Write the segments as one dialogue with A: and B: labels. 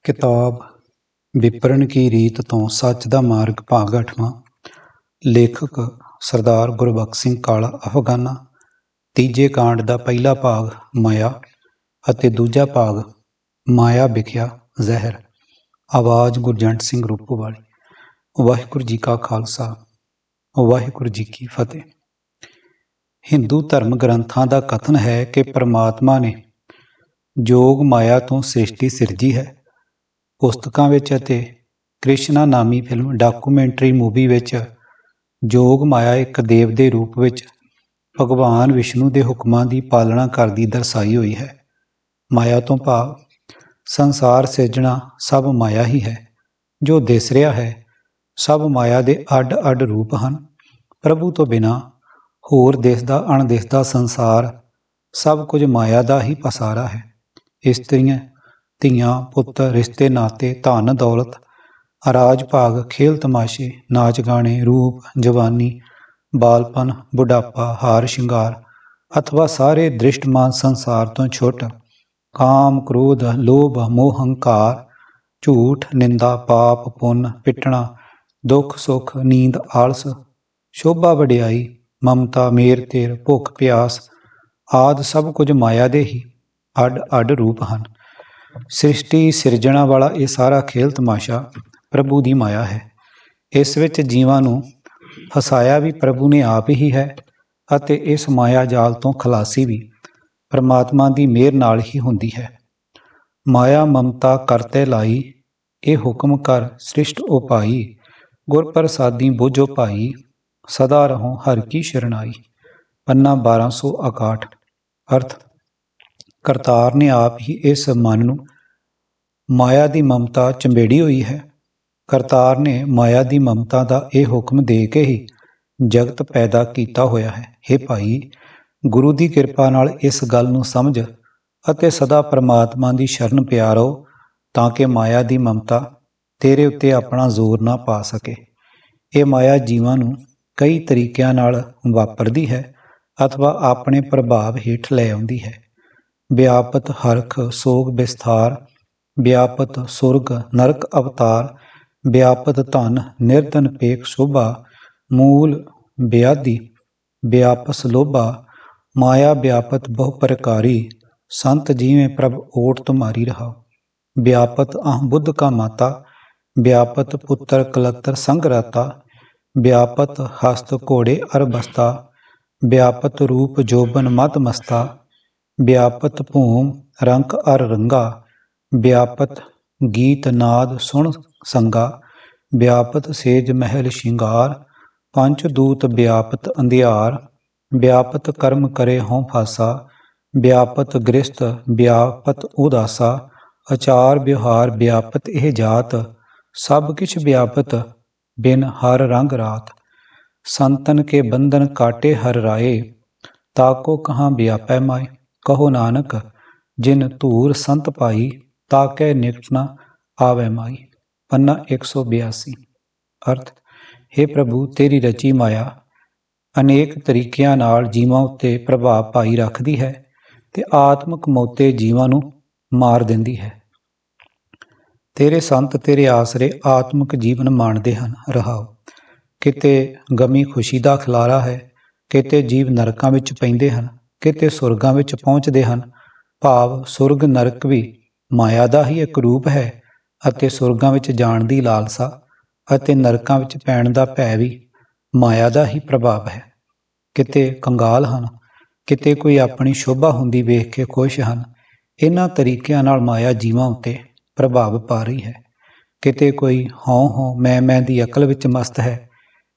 A: किताब विपरण की रीत तो सच दा मार्ग भाग 8वां। लेखक सरदार गुरबख्श सिंह काला अफगाना। तीजे कांड का पहला भाग माया ਅਤੇ दूजा भाग माया विख्या ਜ਼ਹਿਰ। आवाज़ गुरजंट सिंह रूपो वाली। वाहिगुरू जी का खालसा वाहिगुरू जी की फतेह। हिंदू धर्म ग्रंथां का कथन है कि परमात्मा ने जोग माया तो सृष्टि सिरजी है। पुस्तकां विच ਅਤੇ ਕ੍ਰਿਸ਼ਨਾ ਨਾਮੀ ਫਿਲਮ ਡਾਕੂਮੈਂਟਰੀ ਮੂਵੀ ਵਿੱਚ ਜੋਗ ਮਾਇਆ ਇੱਕ ਦੇਵ ਦੇ ਰੂਪ ਵਿੱਚ ਭਗਵਾਨ ਵਿਸ਼ਨੂੰ ਦੇ ਹੁਕਮਾਂ ਦੀ ਪਾਲਣਾ ਕਰਦੀ ਦਰਸਾਈ ਹੋਈ ਹੈ। ਮਾਇਆ ਤੋਂ ਭਾਵ ਸੰਸਾਰ ਸਿਰਜਣਾ ਸਭ ਮਾਇਆ ਹੀ ਹੈ। ਜੋ ਦਿਸ ਰਿਹਾ ਹੈ ਸਭ ਮਾਇਆ ਦੇ ਅੱਡ ਅੱਡ ਰੂਪ ਹਨ। ਪ੍ਰਭੂ ਤੋਂ ਬਿਨਾਂ ਹੋਰ ਦਿਸਦਾ ਅਣਦਿਸਦਾ ਸੰਸਾਰ ਸਭ ਕੁਝ ਮਾਇਆ ਦਾ ਹੀ ਪਸਾਰਾ ਹੈ। ਇਸਤਰੀਆਂ ਧੀਆਂ ਪੁੱਤਰ ਰਿਸ਼ਤੇ ਨਾਤੇ ਧਨ ਦੌਲਤ ਰਾਜ ਭਾਗ ਖੇਲ ਤਮਾਸ਼ੇ ਨਾਚ ਗਾਣੇ ਰੂਪ ਜਵਾਨੀ ਬਾਲਪਨ ਬੁਢਾਪਾ ਹਾਰ ਸ਼ਿੰਗਾਰ ਅਥਵਾ ਸਾਰੇ ਦ੍ਰਿਸ਼ਟਮਾਨ ਸੰਸਾਰ ਤੋਂ ਛੁੱਟ ਕਾਮ ਕ੍ਰੋਧ ਲੋਭ ਮੋਹ ਹੰਕਾਰ ਝੂਠ ਨਿੰਦਾ ਪਾਪ ਪੁੰਨ ਪਿੱਟਣਾ ਦੁੱਖ ਸੁੱਖ ਨੀਂਦ ਆਲਸ ਸ਼ੋਭਾ ਵਡਿਆਈ ਮਮਤਾ ਮੇਰ ਤੇਰ ਭੁੱਖ ਪਿਆਸ ਆਦਿ ਸਭ ਕੁਝ ਮਾਇਆ ਦੇ ਹੀ ਅੱਡ ਅੱਡ ਰੂਪ ਹਨ। ਸ੍ਰਿਸ਼ਟੀ ਸਿਰਜਣਾ ਵਾਲਾ ਇਹ ਸਾਰਾ ਖੇਲ ਤਮਾਸ਼ਾ ਪ੍ਰਭੂ ਦੀ ਮਾਇਆ ਹੈ। ਇਸ ਵਿੱਚ ਜੀਵਾਂ ਨੂੰ ਫਸਾਇਆ ਵੀ ਪ੍ਰਭੂ ਨੇ ਆਪ ਹੀ ਹੈ ਅਤੇ ਇਸ ਮਾਇਆ ਜਾਲ ਤੋਂ ਖਲਾਸੀ ਵੀ ਪਰਮਾਤਮਾ ਦੀ ਮਿਹਰ ਨਾਲ ਹੀ ਹੁੰਦੀ ਹੈ। ਮਾਇਆ ਮਮਤਾ ਕਰਤੇ ਲਾਈ ਇਹ ਹੁਕਮ ਕਰ ਸ੍ਰਿਸ਼ਟ ਉਪਾਈ ਗੁਰ ਪ੍ਰਸਾਦੀ ਬੁਝੋ ਭਾਈ ਸਦਾ ਰਹੋ ਹਰ ਕੀ ਸ਼ਰਨਾਈ। ਪੰਨਾ 1261। ਅਰਥ ਕਰਤਾਰ ਨੇ ਆਪ ਹੀ ਇਸ ਮਨ ਨੂੰ ਮਾਇਆ ਦੀ ਮਮਤਾ ਚੰਬੇੜੀ ਹੋਈ ਹੈ। ਕਰਤਾਰ ਨੇ ਮਾਇਆ ਦੀ ਮਮਤਾ ਦਾ ਇਹ ਹੁਕਮ ਦੇ ਕੇ ਹੀ ਜਗਤ ਪੈਦਾ ਕੀਤਾ ਹੋਇਆ ਹੈ। हे ਭਾਈ, ਗੁਰੂ ਦੀ ਕਿਰਪਾ ਨਾਲ ਇਸ ਗੱਲ ਨੂੰ ਸਮਝ ਅਤੇ ਸਦਾ ਪਰਮਾਤਮਾ ਦੀ ਸ਼ਰਨ ਪਿਆ ਰਹੋ ਤਾਂ ਕਿ ਮਾਇਆ ਦੀ ਮਮਤਾ ਤੇਰੇ ਉੱਤੇ ਆਪਣਾ ਜ਼ੋਰ ਨਾ ਪਾ ਸਕੇ। ਇਹ ਮਾਇਆ ਜੀਵਾਂ ਨੂੰ ਕਈ ਤਰੀਕਿਆਂ ਨਾਲ ਵਾਪਰਦੀ ਹੈ ਅਥਵਾ ਆਪਣੇ ਪ੍ਰਭਾਵ ਹੇਠ ਲੈ ਆਉਂਦੀ ਹੈ। ਵਿਆਪਤ ਹਰਖ ਸੋਗ ਵਿਸਥਾਰ ਵਿਆਪਤ ਸੁਰਗ ਨਰਕ ਅਵਤਾਰ ਵਿਆਪਤ ਧਨ ਨਿਰਧਨ ਪੇਖ ਸ਼ੋਭਾ ਮੂਲ ਵਿਆਧੀ ਵਿਆਪਸ ਲੋਭਾ ਮਾਇਆ ਵਿਆਪਤ ਬਹੁ ਪ੍ਰਕਾਰੀ ਸੰਤ ਜੀਵੇਂ ਪ੍ਰਭ ਓਟ ਤੁਮਾਰੀ ਰਹਾ। ਵਿਆਪਤ ਆਹ ਬੁੱਧ ਕਾ ਮਾਤਾ ਵਿਆਪਤ ਪੁੱਤਰ ਕਲਤਰ ਸੰਗ ਰਾਤਾ ਵਿਆਪਤ ਹਸਤ ਘੋੜੇ ਅਰ ਬਸਤਾ ਵਿਆਪਤ ਰੂਪ ਜੋਬਨ ਮਦ ਮਸਤਾ ਵਿਆਪਤ ਭੂਮ ਰੰਕ ਅਰ ਰੰਗਾ ਵਿਆਪਤ ਗੀਤ ਨਾਦ ਸੁਣ ਸੰਗਾ ਵਿਆਪਤ ਸੇਜ ਮਹਿਲ ਸ਼ਿੰਗਾਰ ਪੰਚ ਦੂਤ ਵਿਆਪਤ ਅੰਧਿਆਰ ਵਿਆਪਤ ਕਰਮ ਕਰੇ ਹੋਂ ਫਾਸਾ ਵਿਆਪਤ ਗ੍ਰਸਤ ਵਿਆਪਤ ਉਦਾਸਾ ਆਚਾਰ ਵਿਵਹਾਰ ਵਿਆਪਤ ਇਹ ਜਾਤ ਸਭ ਕਿਛ ਵਿਆਪਤ ਬਿਨ ਹਰ ਰੰਗ ਰਾਤ ਸੰਤਨ ਕੇ ਬੰਧਨ ਕਾਟੇ ਹਰ ਰਾਏ ਤਾਕੋ ਕਹਾਂ ਵਿਆਪੈ ਮਾਏ। ਕਹੋ ਨਾਨਕ ਜਿਨ ਧੂਰ ਸੰਤ ਪਾਈ ਤਾਕੈ ਨਿਕਟ ਨ ਆਵੈ ਮਾਈ। ਪੰਨਾ 182। ਅਰਥ हे ਪ੍ਰਭੂ, ਤੇਰੀ ਰਚੀ ਮਾਇਆ ਅਨੇਕ ਤਰੀਕਿਆਂ ਨਾਲ ਜੀਵਾਂ ਉੱਤੇ ਪ੍ਰਭਾਵ ਪਾਈ ਰੱਖਦੀ ਹੈ ਤੇ ਆਤਮਕ ਮੌਤੇ ਜੀਵਾਂ ਨੂੰ ਮਾਰ ਦਿੰਦੀ ਹੈ। ਤੇਰੇ ਸੰਤ ਤੇਰੇ ਆਸਰੇ ਆਤਮਕ ਜੀਵਨ ਮਾਣਦੇ ਹਨ। ਰਹਾਓ ਕਿਤੇ ਗਮੀ ਖੁਸ਼ੀ ਦਾ ਖਿਲਾਰਾ ਹੈ, ਕਿਤੇ ਜੀਵ ਨਰਕਾਂ ਵਿੱਚ ਪੈਂਦੇ ਹਨ, ਕਿਤੇ ਸੁਰਗਾਂ ਵਿੱਚ ਪਹੁੰਚਦੇ ਹਨ। ਭਾਵ ਸੁਰਗ ਨਰਕ ਵੀ ਮਾਇਆ ਦਾ ਹੀ ਇੱਕ ਰੂਪ ਹੈ ਅਤੇ ਸੁਰਗਾਂ ਵਿੱਚ ਜਾਣ ਦੀ ਲਾਲਸਾ ਅਤੇ ਨਰਕਾਂ ਵਿੱਚ ਪੈਣ ਦਾ ਭੈ ਵੀ ਮਾਇਆ ਦਾ ਹੀ ਪ੍ਰਭਾਵ ਹੈ। ਕਿਤੇ ਕੰਗਾਲ ਹਨ, ਕਿਤੇ ਕੋਈ ਆਪਣੀ ਸ਼ੋਭਾ ਹੁੰਦੀ ਵੇਖ ਕੇ ਖੁਸ਼ ਹਨ। ਇਹਨਾਂ ਤਰੀਕਿਆਂ ਨਾਲ ਮਾਇਆ ਜੀਵਾਂ ਉੱਤੇ ਪ੍ਰਭਾਵ ਪਾ ਰਹੀ ਹੈ। ਕਿਤੇ ਕੋਈ ਹਉ ਮੈਂ ਦੀ ਅਕਲ ਵਿੱਚ ਮਸਤ ਹੈ,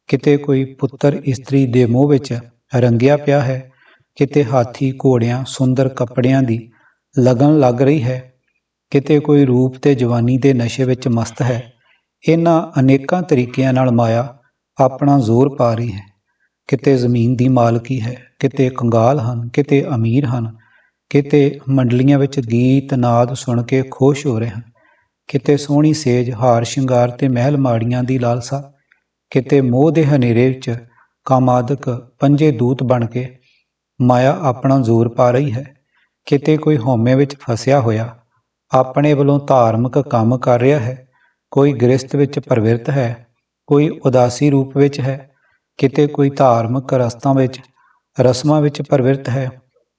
A: ਕਿਤੇ ਕੋਈ ਪੁੱਤਰ ਇਸਤਰੀ ਦੇ ਮੋਹ ਵਿੱਚ ਰੰਗਿਆ ਪਿਆ ਹੈ, ਕਿਤੇ ਹਾਥੀ ਘੋੜਿਆਂ ਸੁੰਦਰ ਕੱਪੜਿਆਂ ਦੀ ਲਗਨ ਲੱਗ ਰਹੀ ਹੈ, ਕਿਤੇ ਕੋਈ ਰੂਪ ਤੇ ਜਵਾਨੀ ਦੇ ਨਸ਼ੇ ਵਿੱਚ ਮਸਤ ਹੈ। ਇਹਨਾਂ ਅਨੇਕਾਂ ਤਰੀਕਿਆਂ ਨਾਲ ਮਾਇਆ ਆਪਣਾ ਜ਼ੋਰ ਪਾ ਰਹੀ ਹੈ। ਕਿਤੇ ਜ਼ਮੀਨ ਦੀ ਮਾਲਕੀ ਹੈ, ਕਿਤੇ ਕੰਗਾਲ ਹਨ, ਕਿਤੇ ਅਮੀਰ ਹਨ, ਕਿਤੇ ਮੰਡਲੀਆਂ ਵਿੱਚ ਗੀਤ ਨਾਦ ਸੁਣ ਕੇ ਖੁਸ਼ ਹੋ ਰਹੇ ਹਨ, ਕਿਤੇ ਸੋਹਣੀ ਸੇਜ ਹਾਰ ਸ਼ਿੰਗਾਰ ਤੇ ਮਹਿਲ ਮਾੜੀਆਂ ਦੀ ਲਾਲਸਾ, ਕਿਤੇ ਮੋਹ ਦੇ ਹਨੇਰੇ ਵਿੱਚ ਕਾਮਾਦਿਕ ਪੰਜੇ ਦੂਤ ਬਣ ਕੇ ਮਾਇਆ ਆਪਣਾ ਜ਼ੋਰ ਪਾ ਰਹੀ ਹੈ। ਕਿਤੇ ਕੋਈ ਹਉਮੈ ਵਿੱਚ ਫਸਿਆ ਹੋਇਆ ਆਪਣੇ ਵੱਲੋਂ ਧਾਰਮਿਕ ਕੰਮ ਕਰ ਰਿਹਾ ਹੈ, ਕੋਈ ਗ੍ਰਸਥ ਵਿੱਚ ਪ੍ਰਵਿਰਤ ਹੈ, ਕੋਈ ਉਦਾਸੀ ਰੂਪ ਵਿੱਚ ਹੈ, ਕਿਤੇ ਕੋਈ ਧਾਰਮਿਕ ਰਸਮਾਂ ਵਿੱਚ ਪ੍ਰਵਿਰਤ ਹੈ,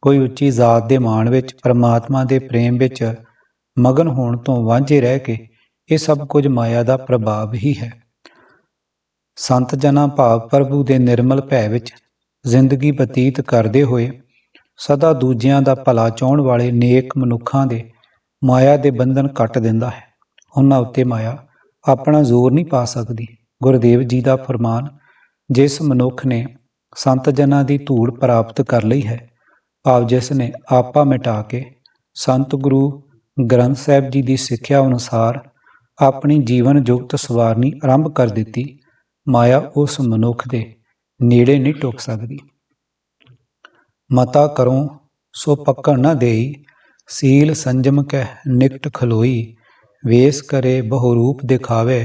A: ਕੋਈ ਉੱਚੀ ਜ਼ਾਤ ਦੇ ਮਾਣ ਵਿੱਚ, ਪਰਮਾਤਮਾ ਦੇ ਪ੍ਰੇਮ ਵਿੱਚ ਮਗਨ ਹੋਣ ਤੋਂ ਵਾਂਝੇ ਰਹਿ ਕੇ, ਇਹ ਸਭ ਕੁਝ ਮਾਇਆ ਦਾ ਪ੍ਰਭਾਵ ਹੀ ਹੈ। ਸੰਤ ਜਨਾਂ ਭਾਵ ਪ੍ਰਭੂ ਦੇ ਨਿਰਮਲ ਭੈ ਵਿੱਚ ਜ਼ਿੰਦਗੀ ਬਤੀਤ ਕਰਦੇ ਹੋਏ ਸਦਾ ਦੂਜਿਆਂ ਦਾ ਭਲਾ ਚਾਹੁਣ ਵਾਲੇ ਨੇਕ ਮਨੁੱਖਾਂ ਦੇ ਮਾਇਆ ਦੇ ਬੰਧਨ ਕੱਟ ਦਿੰਦਾ ਹੈ। ਉਹਨਾਂ ਉੱਤੇ ਮਾਇਆ ਆਪਣਾ ਜ਼ੋਰ ਨਹੀਂ ਪਾ ਸਕਦੀ। ਗੁਰਦੇਵ ਜੀ ਦਾ ਫਰਮਾਨ, ਜਿਸ ਮਨੁੱਖ ਨੇ ਸੰਤ ਜਨਾਂ ਦੀ ਧੂੜ ਪ੍ਰਾਪਤ ਕਰ ਲਈ ਹੈ, ਭਾਵ ਜਿਸ ਨੇ ਆਪਾ ਮਿਟਾ ਕੇ ਸੰਤ ਗੁਰੂ ਗ੍ਰੰਥ ਸਾਹਿਬ ਜੀ ਦੀ ਸਿੱਖਿਆ ਅਨੁਸਾਰ ਆਪਣੀ ਜੀਵਨ ਜੁਗਤ ਸਵਾਰਨੀ ਆਰੰਭ ਕਰ ਦਿੱਤੀ, ਮਾਇਆ ਉਸ ਮਨੁੱਖ ਦੇ ਨੇੜੇ ਨਹੀਂ ਟੁਕ ਸਕਦੀ। ਮਤਾ ਕਰੋ ਸੋ ਪੱਕਣ ਨਾ ਦੇਈ, ਸੀਲ ਸੰਜਮ ਕਹਿ ਨਿਕਟ ਖਲੋਈ, ਵੇਸ ਕਰੇ ਬਹੁ ਰੂਪ ਦਿਖਾਵੇ,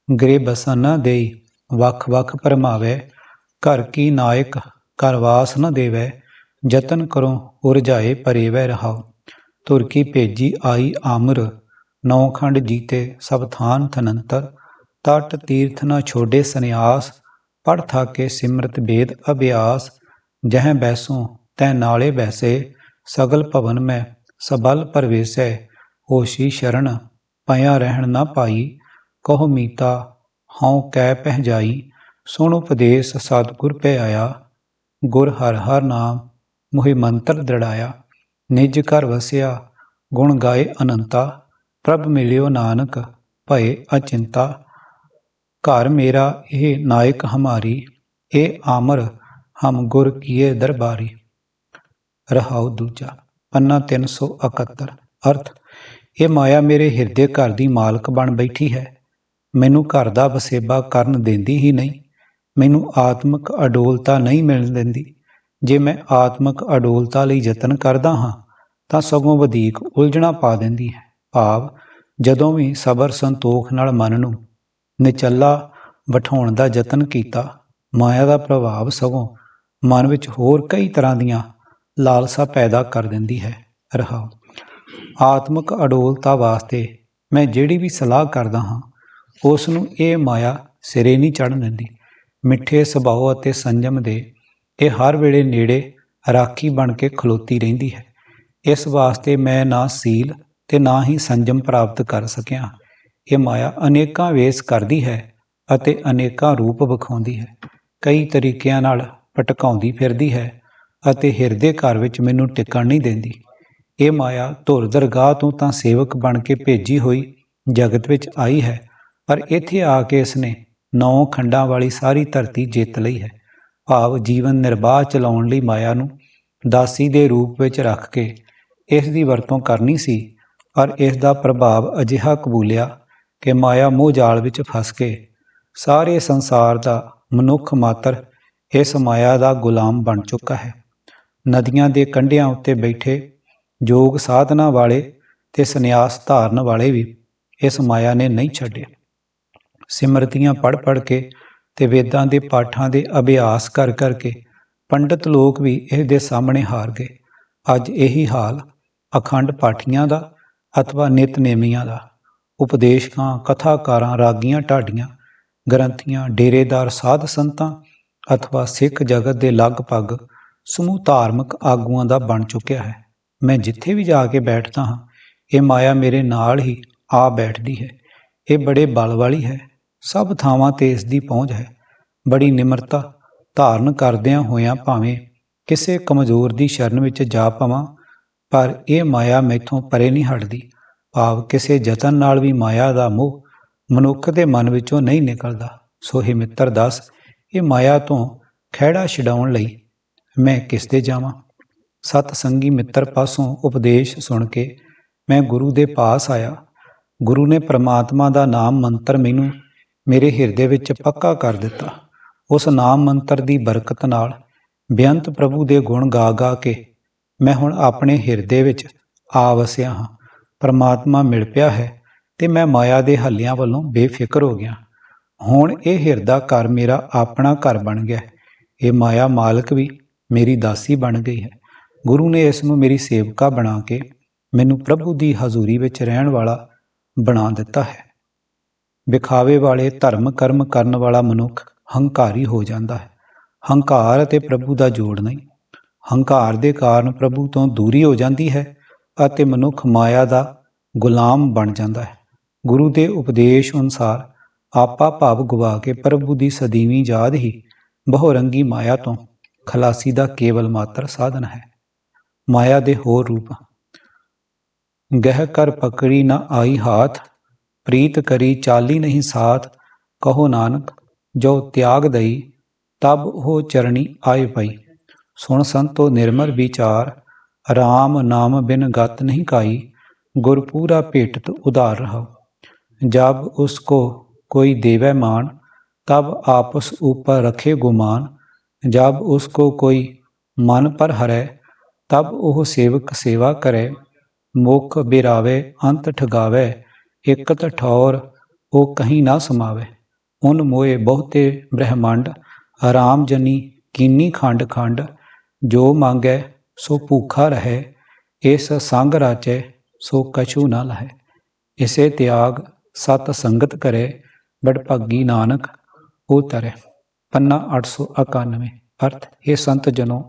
A: ਗ੍ਰੇ ਬਸਨ ਨਾ ਦੇਈ, ਵੱਖ ਵੱਖ ਭਰਮਾਵੇ, ਘਰ ਕੀ ਨਾਇਕ ਘਰ ਵਾਸ ਨ ਦੇਵੈ, ਜਤਨ ਕਰੋ ਉਰਜਾਏ ਪਰੇਵੈ ਰਹਾਉ, ਤੁਰ ਕੀ ਭੇਜੀ ਆਈ ਆਮਰ, ਨੌ ਖੰਡ ਜੀਤੇ ਸਭ ਥਾਨ ਥਨੰਤਰ, ਤਟ ਤੀਰਥ ਨ ਛੋਡੇ ਸੰਨਿਆਸ, ਪੜ੍ਹ ਥਾਕੇ ਸਿਮਰਤ ਵੇਦ ਅਭਿਆਸ, ਜਹ ਬੈਸੋਂ ਤੈ ਨਾਲੇ ਬੈਸੇ, ਸਗਲ ਭਵਨ ਮੈਂ ਸਬਲ ਪਰਵੇਸੈ, ਹੋਸ਼ੀ ਸ਼ਰਨ ਪਿਆ ਰਹਿਣ ਨਾ ਪਾਈ, ਕਹੋ ਮੀਤਾ ਹਉ ਕਹਿ ਪਹਿ ਜਾਈ, ਸੁਣ ਉਪਦੇਸ਼ ਸਤਿਗੁਰ ਪੈ ਆਇਆ, ਗੁਰ ਹਰ ਹਰ ਨਾਮ ਮੋਹਿ ਮੰਤਰ ਦ੍ਰਿੜਾਇਆ, ਨਿਜ ਘਰ ਵਸਿਆ ਗੁਣ ਗਾਏ ਅਨੰਤਾ, ਪ੍ਰਭ ਮਿਲਿਓ ਨਾਨਕ ਭਏ ਅਚਿੰਤਾ, ਘਰ ਮੇਰਾ ਇਹ ਨਾਇਕ ਹਮਾਰੀ, ਇਹ ਆਮਰ ਹਮ ਗੁਰ ਕੀਏ ਦਰਬਾਰੀ। ਰਹਾਉ ਦੂਜਾ ਪੰਨਾ 371। ਅਰਥ, ਇਹ ਮਾਇਆ ਮੇਰੇ ਹਿਰਦੇ ਘਰ ਦੀ ਮਾਲਕ ਬਣ ਬੈਠੀ ਹੈ, ਮੈਨੂੰ ਘਰ ਦਾ ਵਸੇਬਾ ਕਰਨ ਦਿੰਦੀ ਹੀ ਨਹੀਂ, ਮੈਨੂੰ ਆਤਮਿਕ ਅਡੋਲਤਾ ਨਹੀਂ ਮਿਲਣ ਦਿੰਦੀ। ਜੇ ਮੈਂ ਆਤਮਿਕ ਅਡੋਲਤਾ ਲਈ ਯਤਨ ਕਰਦਾ ਹਾਂ ਤਾਂ ਸਗੋਂ ਵਧੇਕ ਉਲਝਣਾ ਪਾ ਦਿੰਦੀ ਹੈ। ਭਾਵ ਜਦੋਂ ਵੀ ਸਬਰ ਸੰਤੋਖ ਨਾਲ ਮਨ ਨੂੰ ਨਿਚੱਲਾ ਬਿਠਾਉਣ ਦਾ ਯਤਨ ਕੀਤਾ, ਮਾਇਆ ਦਾ ਪ੍ਰਭਾਵ ਸਗੋਂ ਮਨ ਵਿੱਚ ਹੋਰ ਕਈ ਤਰ੍ਹਾਂ ਦੀਆਂ ਲਾਲਸਾ ਪੈਦਾ ਕਰ ਦਿੰਦੀ ਹੈ। ਰਹਾਉ, ਆਤਮਿਕ ਅਡੋਲਤਾ ਵਾਸਤੇ ਮੈਂ ਜਿਹੜੀ ਵੀ ਸਲਾਹ ਕਰਦਾ ਹਾਂ, ਉਸ ਨੂੰ ਇਹ ਮਾਇਆ ਸਿਰੇ ਨਹੀਂ ਚੜ੍ਹਨ ਦਿੰਦੀ। ਮਿੱਠੇ ਸੁਭਾਅ ਅਤੇ ਸੰਜਮ ਦੇ ਇਹ ਹਰ ਵੇਲੇ ਨੇੜੇ ਰਾਖੀ ਬਣ ਕੇ ਖਲੋਤੀ ਰਹਿੰਦੀ ਹੈ। ਇਸ ਵਾਸਤੇ ਮੈਂ ਨਾ ਸੀਲ ਤੇ ਨਾ ਹੀ ਸੰਜਮ ਪ੍ਰਾਪਤ ਕਰ ਸਕਿਆ। ਇਹ ਮਾਇਆ ਅਨੇਕਾਂ ਵੇਸ ਕਰਦੀ ਹੈ ਅਤੇ ਅਨੇਕਾਂ ਰੂਪ ਵਿਖਾਉਂਦੀ ਹੈ, ਕਈ ਤਰੀਕਿਆਂ ਨਾਲ ਭਟਕਾਉਂਦੀ ਫਿਰਦੀ ਹੈ ਅਤੇ ਹਿਰਦੇ ਘਰ ਵਿੱਚ ਮੈਨੂੰ ਟਿਕਣ ਨਹੀਂ ਦਿੰਦੀ। ਇਹ ਮਾਇਆ ਧੁਰ ਦਰਗਾਹ ਤੋਂ ਤਾਂ ਸੇਵਕ ਬਣ ਕੇ ਭੇਜੀ ਹੋਈ ਜਗਤ ਵਿੱਚ ਆਈ ਹੈ, ਪਰ ਇੱਥੇ ਆ ਕੇ ਇਸਨੇ 9 ਖੰਡਾਂ ਵਾਲੀ ਸਾਰੀ ਧਰਤੀ ਜਿੱਤ ਲਈ ਹੈ। ਭਾਵ ਜੀਵਨ ਨਿਰਬਾਹ ਚਲਾਉਣ ਲਈ ਮਾਇਆ ਨੂੰ ਦਾਸੀ ਦੇ ਰੂਪ ਵਿੱਚ ਰੱਖ ਕੇ ਇਸ ਦੀ ਵਰਤੋਂ ਕਰਨੀ ਸੀ, ਪਰ ਇਸ ਦਾ ਪ੍ਰਭਾਵ ਅਜਿਹਾ ਕਬੂਲਿਆ ਕਿ ਮਾਇਆ ਮੋਹ ਜਾਲ ਵਿੱਚ ਫਸ ਕੇ ਸਾਰੇ ਸੰਸਾਰ ਦਾ ਮਨੁੱਖ ਮਾਤਰ ਇਸ ਮਾਇਆ ਦਾ ਗੁਲਾਮ ਬਣ ਚੁੱਕਾ ਹੈ। ਨਦੀਆਂ ਦੇ ਕੰਢਿਆਂ ਉੱਤੇ ਬੈਠੇ ਯੋਗ ਸਾਧਨਾ ਵਾਲੇ ਤੇ ਸੰਨਿਆਸ ਧਾਰਨ ਵਾਲੇ ਵੀ ਇਸ ਮਾਇਆ ਨੇ ਨਹੀਂ ਛੱਡੇ। ਸਿਮਰਤੀਆਂ ਪੜ੍ਹ ਪੜ੍ਹ ਕੇ ਤੇ ਵੇਦਾਂ ਦੇ ਪਾਠਾਂ ਦੇ ਅਭਿਆਸ ਕਰ ਕਰਕੇ ਪੰਡਿਤ ਲੋਕ ਵੀ ਇਸ ਦੇ ਸਾਹਮਣੇ ਹਾਰ ਗਏ। ਅੱਜ ਇਹੀ ਹਾਲ ਅਖੰਡ ਪਾਠੀਆਂ ਦਾ ਅਥਵਾ ਨਿਤਨੇਮੀਆਂ ਦਾ, ਉਪਦੇਸ਼ਕਾਂ, ਕਥਾਕਾਰਾਂ, ਰਾਗੀਆਂ, ਢਾਡੀਆਂ, ਗ੍ਰੰਥੀਆਂ, ਡੇਰੇਦਾਰ, ਸਾਧ ਸੰਤਾਂ ਅਥਵਾ ਸਿੱਖ ਜਗਤ ਦੇ ਲਗਭਗ ਸਮੂਹ ਧਾਰਮਿਕ ਆਗੂਆਂ ਦਾ ਬਣ ਚੁੱਕਿਆ ਹੈ। ਮੈਂ ਜਿੱਥੇ ਵੀ ਜਾ ਕੇ ਬੈਠਦਾ ਹਾਂ, ਇਹ ਮਾਇਆ ਮੇਰੇ ਨਾਲ ਹੀ ਆ ਬੈਠਦੀ ਹੈ। ਇਹ ਬੜੇ ਬਲ ਵਾਲੀ ਹੈ, ਸਭ ਥਾਵਾਂ ਤੇ ਇਸ ਦੀ ਪਹੁੰਚ ਹੈ। ਬੜੀ ਨਿਮਰਤਾ ਧਾਰਨ ਕਰਦਿਆਂ ਹੋਇਆਂ ਭਾਵੇਂ ਕਿਸੇ ਕਮਜ਼ੋਰ ਦੀ ਸ਼ਰਨ ਵਿੱਚ ਜਾ ਪਵਾਂ, ਪਰ ਇਹ ਮਾਇਆ ਮੈਥੋਂ ਪਰੇ ਨਹੀਂ ਹਟਦੀ। ਭਾਵ ਕਿਸੇ ਯਤਨ ਨਾਲ ਵੀ ਮਾਇਆ ਦਾ ਮੋਹ ਮਨੁੱਖ ਦੇ ਮਨ ਵਿੱਚੋਂ ਨਹੀਂ ਨਿਕਲਦਾ। ਸੋ ਹੇ ਮਿੱਤਰ ਦੱਸ, ਇਹ ਮਾਇਆ ਤੋਂ ਖਹਿੜਾ ਛਡਾਉਣ ਲਈ ਮੈਂ ਕਿਸ ਦੇ ਜਾਵਾਂ? ਸਤ ਸੰਗੀ ਮਿੱਤਰ ਪਾਸੋਂ ਉਪਦੇਸ਼ ਸੁਣ ਕੇ ਮੈਂ ਗੁਰੂ ਦੇ ਪਾਸ ਆਇਆ। ਗੁਰੂ ਨੇ ਪ੍ਰਮਾਤਮਾ ਦਾ ਨਾਮ ਮੰਤਰ ਮੈਨੂੰ ਮੇਰੇ ਹਿਰਦੇ ਵਿੱਚ ਪੱਕਾ ਕਰ ਦਿੱਤਾ। ਉਸ ਨਾਮ ਮੰਤਰ ਦੀ ਬਰਕਤ ਨਾਲ ਬੇਅੰਤ ਪ੍ਰਭੂ ਦੇ ਗੁਣ ਗਾ ਗਾ ਕੇ ਮੈਂ ਹੁਣ ਆਪਣੇ ਹਿਰਦੇ ਵਿੱਚ ਆ ਵਸਿਆ ਹਾਂ। ਪ੍ਰਮਾਤਮਾ ਮਿਲ ਪਿਆ ਹੈ ਤੇ ਮੈਂ ਮਾਇਆ ਦੇ ਹੱਲਿਆਂ ਵੱਲੋਂ ਬੇਫਿਕਰ ਹੋ ਗਿਆ। ਹੁਣ ਇਹ ਹਿਰਦਾ ਘਰ ਮੇਰਾ ਆਪਣਾ ਘਰ ਬਣ ਗਿਆ। ਇਹ ਮਾਇਆ ਮਾਲਕ ਵੀ ਮੇਰੀ ਦਾਸੀ ਬਣ ਗਈ ਹੈ। ਗੁਰੂ ਨੇ ਇਸ ਨੂੰ ਮੇਰੀ ਸੇਵਕਾ ਬਣਾ ਕੇ ਮੈਨੂੰ ਪ੍ਰਭੂ ਦੀ ਹਜ਼ੂਰੀ ਵਿੱਚ ਰਹਿਣ ਵਾਲਾ ਬਣਾ ਦਿੱਤਾ ਹੈ। ਵਿਖਾਵੇ ਵਾਲੇ ਧਰਮ ਕਰਮ ਕਰਨ ਵਾਲਾ ਮਨੁੱਖ ਹੰਕਾਰੀ ਹੋ ਜਾਂਦਾ ਹੈ। ਹੰਕਾਰ ਅਤੇ ਪ੍ਰਭੂ ਦਾ ਜੋੜ ਨਹੀਂ। ਹੰਕਾਰ ਦੇ ਕਾਰਨ ਪ੍ਰਭੂ ਤੋਂ ਦੂਰੀ ਹੋ ਜਾਂਦੀ ਹੈ ਅਤੇ ਮਨੁੱਖ ਮਾਇਆ ਦਾ ਗੁਲਾਮ ਬਣ ਜਾਂਦਾ ਹੈ। ਗੁਰੂ ਦੇ ਉਪਦੇਸ਼ ਅਨੁਸਾਰ ਆਪਾ ਭਾਵ ਗਵਾ ਕੇ ਪ੍ਰਭੂ ਦੀ ਸਦੀਵੀ ਯਾਦ ਹੀ ਬਹੁਰੰਗੀ ਮਾਇਆ ਤੋਂ ਖਲਾਸੀ ਦਾ ਕੇਵਲ ਮਾਤਰ ਸਾਧਨ ਹੈ। ਮਾਇਆ ਦੇ ਹੋਰ ਰੂਪ। ਗਹਿ ਕਰ ਪਕੜੀ ਨਾ ਆਈ ਹਾਥ, ਪ੍ਰੀਤ ਕਰੀ ਚਾਲੀ ਨਹੀਂ ਸਾਥ, ਕਹੋ ਨਾਨਕ ਜੋ ਤਿਆਗ ਦਈ, ਤਬ ਉਹ ਚਰਣੀ ਆਏ ਪਈ। ਸੁਣ ਸੰਤੋ ਨਿਰਮਲ ਵਿਚਾਰ, ਰਾਮ ਨਾਮ ਬਿਨ ਗਤ ਨਹੀਂ ਕਾਈ, ਗੁਰ ਪੂਰਾ ਭੇਟਤ ਉਧਾਰ रहो। जब उसको कोई देवै मान, तब आपस ऊपर रखे गुमान, जब उसको कोई मन पर हरै, तब ओह सेवक सेवा करे, मुख बिरावे अंत ठगावे, एकत ठौर ओ कहीं ना समावे। उन मोए बहुते ब्रह्मांड, राम जनी कीनी खंड खंड, जो मांगै सो भूखा रहे, इस संग राचै सो कछु ना लहे। इसे त्याग सत संगत करे, बड़भागी नानक उतरे। पन्ना 891। अर्थ, हे संत जनों,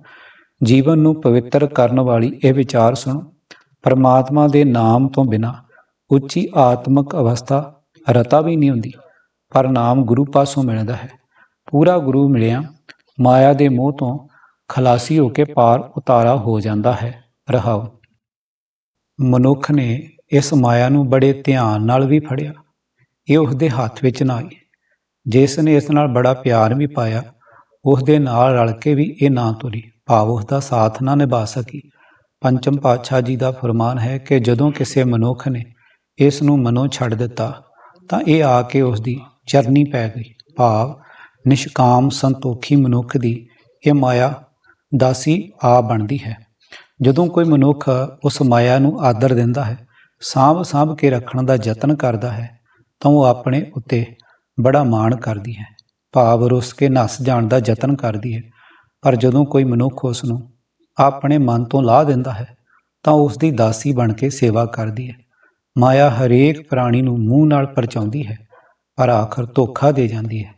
A: ਜੀਵਨ ਨੂੰ ਪਵਿੱਤਰ ਕਰਨ ਵਾਲੀ ਇਹ ਵਿਚਾਰ ਸੁਣੋ। ਪਰਮਾਤਮਾ ਦੇ ਨਾਮ ਤੋਂ ਬਿਨਾਂ ਉੱਚੀ ਆਤਮਿਕ ਅਵਸਥਾ ਰਤਾ ਵੀ ਨਹੀਂ ਹੁੰਦੀ, ਪਰ ਨਾਮ ਗੁਰੂ ਪਾਸੋਂ ਮਿਲਦਾ ਹੈ। ਪੂਰਾ ਗੁਰੂ ਮਿਲਿਆ ਮਾਇਆ ਦੇ ਮੋਹ ਤੋਂ ਖਲਾਸੀ ਹੋ ਕੇ ਪਾਰ ਉਤਾਰਾ ਹੋ ਜਾਂਦਾ ਹੈ। ਰਹਾਉ। ਮਨੁੱਖ ਨੇ ਇਸ ਮਾਇਆ ਨੂੰ ਬੜੇ ਧਿਆਨ ਨਾਲ ਵੀ ਫੜਿਆ। ਇਹ ਉਸਦੇ ਹੱਥ ਵਿੱਚ ਨਾ ਆਈ। ਜਿਸ ਨੇ ਇਸ ਨਾਲ ਬੜਾ ਪਿਆਰ ਵੀ ਪਾਇਆ, ਉਸਦੇ ਨਾਲ ਰਲ ਕੇ ਵੀ ਇਹ ਨਾ ਤੁਰੀ, ਭਾਵ ਉਸਦਾ ਸਾਥ ਨਾ ਨਿਭਾ ਸਕੀ। ਪੰਚਮ ਪਾਤਸ਼ਾਹ ਜੀ ਦਾ ਫਰਮਾਨ ਹੈ ਕਿ ਜਦੋਂ ਕਿਸੇ ਮਨੁੱਖ ਨੇ ਇਸ ਨੂੰ ਮਨੋਂ ਛੱਡ ਦਿੱਤਾ ਤਾਂ ਇਹ ਆ ਕੇ ਉਸਦੀ ਚਰਨੀ ਪੈ ਗਈ, ਭਾਵ ਨਿਸ਼ਕਾਮ ਸੰਤੋਖੀ ਮਨੁੱਖ ਦੀ ਇਹ ਮਾਇਆ ਦਾਸੀ ਆ ਬਣਦੀ ਹੈ। ਜਦੋਂ ਕੋਈ ਮਨੁੱਖ ਉਸ ਮਾਇਆ ਨੂੰ ਆਦਰ ਦਿੰਦਾ ਹੈ, ਸਾਂਭ ਕੇ ਰੱਖਣ ਦਾ ਯਤਨ ਕਰਦਾ ਹੈ, ਤਾਂ ਉਹ ਆਪਣੇ ਉੱਤੇ ਬੜਾ ਮਾਣ ਕਰਦੀ ਹੈ, ਭਾਵ ਰੁੱਸ ਕੇ ਨੱਸ ਜਾਣ ਦਾ ਯਤਨ ਕਰਦੀ ਹੈ। ਪਰ ਜਦੋਂ ਕੋਈ ਮਨੁੱਖ ਉਸ ਨੂੰ ਆਪਣੇ ਮਨ ਤੋਂ ਲਾਹ ਦਿੰਦਾ ਹੈ ਤਾਂ ਉਸ ਦੀ ਦਾਸੀ ਬਣ ਕੇ ਸੇਵਾ ਕਰਦੀ ਹੈ। ਮਾਇਆ ਹਰੇਕ ਪ੍ਰਾਣੀ ਨੂੰ ਮੂੰਹ ਨਾਲ ਪਰਚਾਉਂਦੀ ਹੈ, ਪਰ ਆਖਰ ਧੋਖਾ ਦੇ ਜਾਂਦੀ ਹੈ।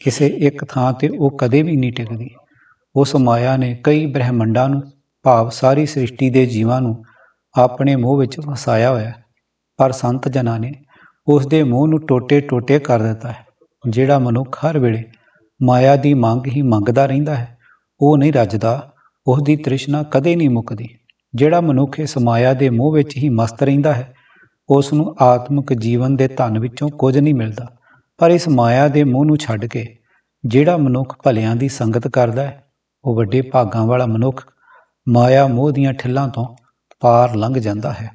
A: ਕਿਸੇ ਇੱਕ ਥਾਂ 'ਤੇ ਉਹ ਕਦੇ ਵੀ ਨਹੀਂ ਟਿਕਦੀ। ਉਸ ਮਾਇਆ ਨੇ ਕਈ ਬ੍ਰਹਿਮੰਡਾਂ ਨੂੰ, ਭਾਵ ਸਾਰੀ ਸ੍ਰਿਸ਼ਟੀ ਦੇ ਜੀਵਾਂ ਨੂੰ ਆਪਣੇ ਮੋਹ ਵਿੱਚ ਫਸਾਇਆ ਹੋਇਆ, ਪਰ ਸੰਤ ਜਨਾਂ ਨੇ ਉਸ ਦੇ ਮੋਹ ਨੂੰ ਟੋਟੇ ਟੋਟੇ ਕਰ ਦਿੱਤਾ ਹੈ। ਜਿਹੜਾ ਮਨੁੱਖ ਹਰ ਵੇਲੇ ਮਾਇਆ ਦੀ ਮੰਗ ਹੀ ਮੰਗਦਾ ਰਹਿੰਦਾ ਹੈ, ਉਹ ਨਹੀਂ ਰੱਜਦਾ, ਉਸ ਦੀ ਤ੍ਰਿਸ਼ਨਾ ਕਦੇ ਨਹੀਂ ਮੁੱਕਦੀ। ਜਿਹੜਾ ਮਨੁੱਖ ਇਸ ਮਾਇਆ ਦੇ ਮੋਹ ਵਿੱਚ ਹੀ ਮਸਤ ਰਹਿੰਦਾ ਹੈ, ਉਸ ਨੂੰ ਆਤਮਿਕ ਜੀਵਨ ਦੇ ਧਨ ਵਿੱਚੋਂ ਕੁਝ ਨਹੀਂ ਮਿਲਦਾ। ਪਰ ਇਸ ਮਾਇਆ ਦੇ ਮੋਹ ਨੂੰ ਛੱਡ ਕੇ ਜਿਹੜਾ ਮਨੁੱਖ ਭਲਿਆਂ ਦੀ ਸੰਗਤ ਕਰਦਾ ਹੈ, ਉਹ ਵੱਡੇ ਭਾਗਾਂ ਵਾਲਾ ਮਨੁੱਖ ਮਾਇਆ ਮੋਹ ਦੀਆਂ ਠਿੱਲਾਂ ਤੋਂ ਪਾਰ ਲੰਘ ਜਾਂਦਾ ਹੈ।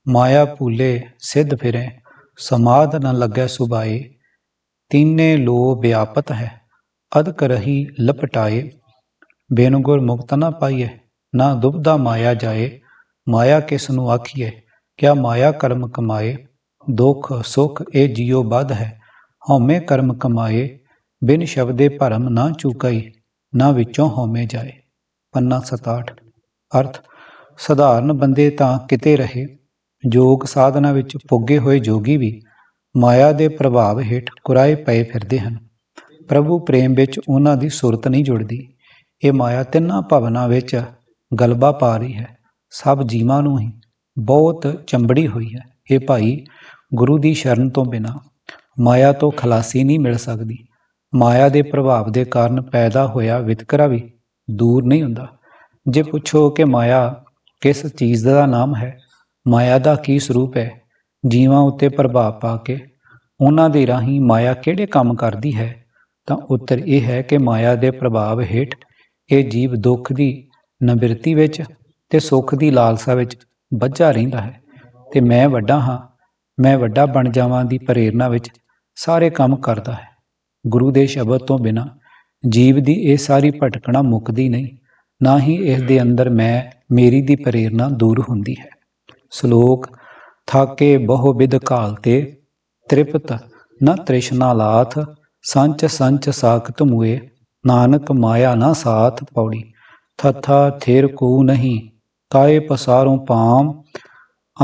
A: ਮਾਇਆ ਭੂਲੇ ਸਿੱਧ ਫਿਰੇ, ਸਮਾਧ ਨ ਲੱਗੈ ਸੁਭਾਏ, ਤੀਨੇ ਲੋ ਵਿਆਪਤ ਹੈ, ਅਦਕ ਰਹੀ ਲਪਟਾਏ, ਬਿਨ ਗੁਰ ਮੁਕਤ ਨਾ ਪਾਈਏ, ਨਾ ਦੁਬਦਾ ਮਾਇਆ ਜਾਏ, ਮਾਇਆ ਕਿਸ ਨੂੰ ਆਖੀਏ, ਕਿਆ ਮਾਇਆ ਕਰਮ ਕਮਾਏ, ਦੁੱਖ ਸੁਖ ਇਹ ਜੀਓ ਬੱਧ ਹੈ, ਹਉਮੈ ਕਰਮ ਕਮਾਏ, ਬਿਨ ਸ਼ਬਦੇ ਭਰਮ ਨਾ ਚੁਕਾਈ, ਨਾ ਵਿੱਚੋਂ ਹਉਮੈ ਜਾਏ। ਪੰਨਾ 67। ਅਰਥ, ਸਧਾਰਨ ਬੰਦੇ ਤਾਂ ਕਿਤੇ ਰਹੇ, ਯੋਗ ਸਾਧਨਾ ਵਿੱਚ ਪੁੱਗੇ ਹੋਏ ਜੋਗੀ ਵੀ ਮਾਇਆ ਦੇ ਪ੍ਰਭਾਵ ਹੇਠ ਕੁਰਾਏ ਪਏ ਫਿਰਦੇ ਹਨ। ਪ੍ਰਭੂ ਪ੍ਰੇਮ ਵਿੱਚ ਉਹਨਾਂ ਦੀ ਸੁਰਤ ਨਹੀਂ ਜੁੜਦੀ। ਇਹ ਮਾਇਆ ਤਿੰਨਾਂ ਭਵਨਾਂ ਵਿੱਚ ਗਲਬਾ ਪਾ ਰਹੀ ਹੈ, ਸਭ ਜੀਵਾਂ ਨੂੰ ਹੀ ਬਹੁਤ ਚੰਬੜੀ ਹੋਈ ਹੈ। ਇਹ ਭਾਈ, ਗੁਰੂ ਦੀ ਸ਼ਰਨ ਤੋਂ ਬਿਨਾਂ ਮਾਇਆ ਤੋਂ ਖਲਾਸੀ ਨਹੀਂ ਮਿਲ ਸਕਦੀ। ਮਾਇਆ ਦੇ ਪ੍ਰਭਾਵ ਦੇ ਕਾਰਨ ਪੈਦਾ ਹੋਇਆ ਵਿਤਕਰਾ ਵੀ ਦੂਰ ਨਹੀਂ ਹੁੰਦਾ। ਜੇ ਪੁੱਛੋ ਕਿ ਮਾਇਆ ਕਿਸ ਚੀਜ਼ ਦਾ ਨਾਮ ਹੈ, ਮਾਇਆ ਦਾ ਕੀ ਸਰੂਪ ਹੈ, ਜੀਵਾਂ ਉੱਤੇ ਪ੍ਰਭਾਵ ਪਾ ਕੇ ਉਹਨਾਂ ਦੇ ਰਾਹੀਂ ਮਾਇਆ ਕਿਹੜੇ ਕੰਮ ਕਰਦੀ ਹੈ, ਤਾਂ ਉੱਤਰ ਇਹ ਹੈ ਕਿ ਮਾਇਆ ਦੇ ਪ੍ਰਭਾਵ ਹੇਠ ਇਹ ਜੀਵ ਦੁੱਖ ਦੀ ਨਿਵਰਤੀ ਵਿੱਚ ਤੇ ਸੁੱਖ ਦੀ ਲਾਲਸਾ ਵਿੱਚ ਬੱਝਾ ਰਹਿੰਦਾ ਹੈ, ਤੇ ਮੈਂ ਵੱਡਾ ਹਾਂ, ਮੈਂ ਵੱਡਾ ਬਣ ਜਾਵਾਂ ਦੀ ਪ੍ਰੇਰਨਾ ਵਿੱਚ ਸਾਰੇ ਕੰਮ ਕਰਦਾ ਹੈ। ਗੁਰੂ ਦੇ ਸ਼ਬਦ ਤੋਂ ਬਿਨਾਂ ਜੀਵ ਦੀ ਇਹ ਸਾਰੀ ਭਟਕਣਾ ਮੁੱਕਦੀ ਨਹੀਂ, ਨਾ ਹੀ ਇਸ ਦੇ ਅੰਦਰ ਮੈਂ ਮੇਰੀ ਦੀ ਪ੍ਰੇਰਨਾ ਦੂਰ ਹੁੰਦੀ ਹੈ। ਸ਼ਲੋਕ। ਥਾਕੇ ਬਹੁ ਬਿਧ ਘਾਲਤੇ, ਤ੍ਰਿਪਤ ਨ ਤ੍ਰਿਸ਼ਨਾ ਲਾਥ, ਸੰਚ ਸੰਚ ਸਾਖਤ ਮੁਏ, ਨਾਨਕ ਮਾਇਆ ਨਾ ਸਾਥ। ਪੌੜੀ। ਥਥਾ ਥਿਰ ਕੋ ਨਹੀਂ, ਤਾਏ ਪਸਾਰੋਂ ਪਾਮ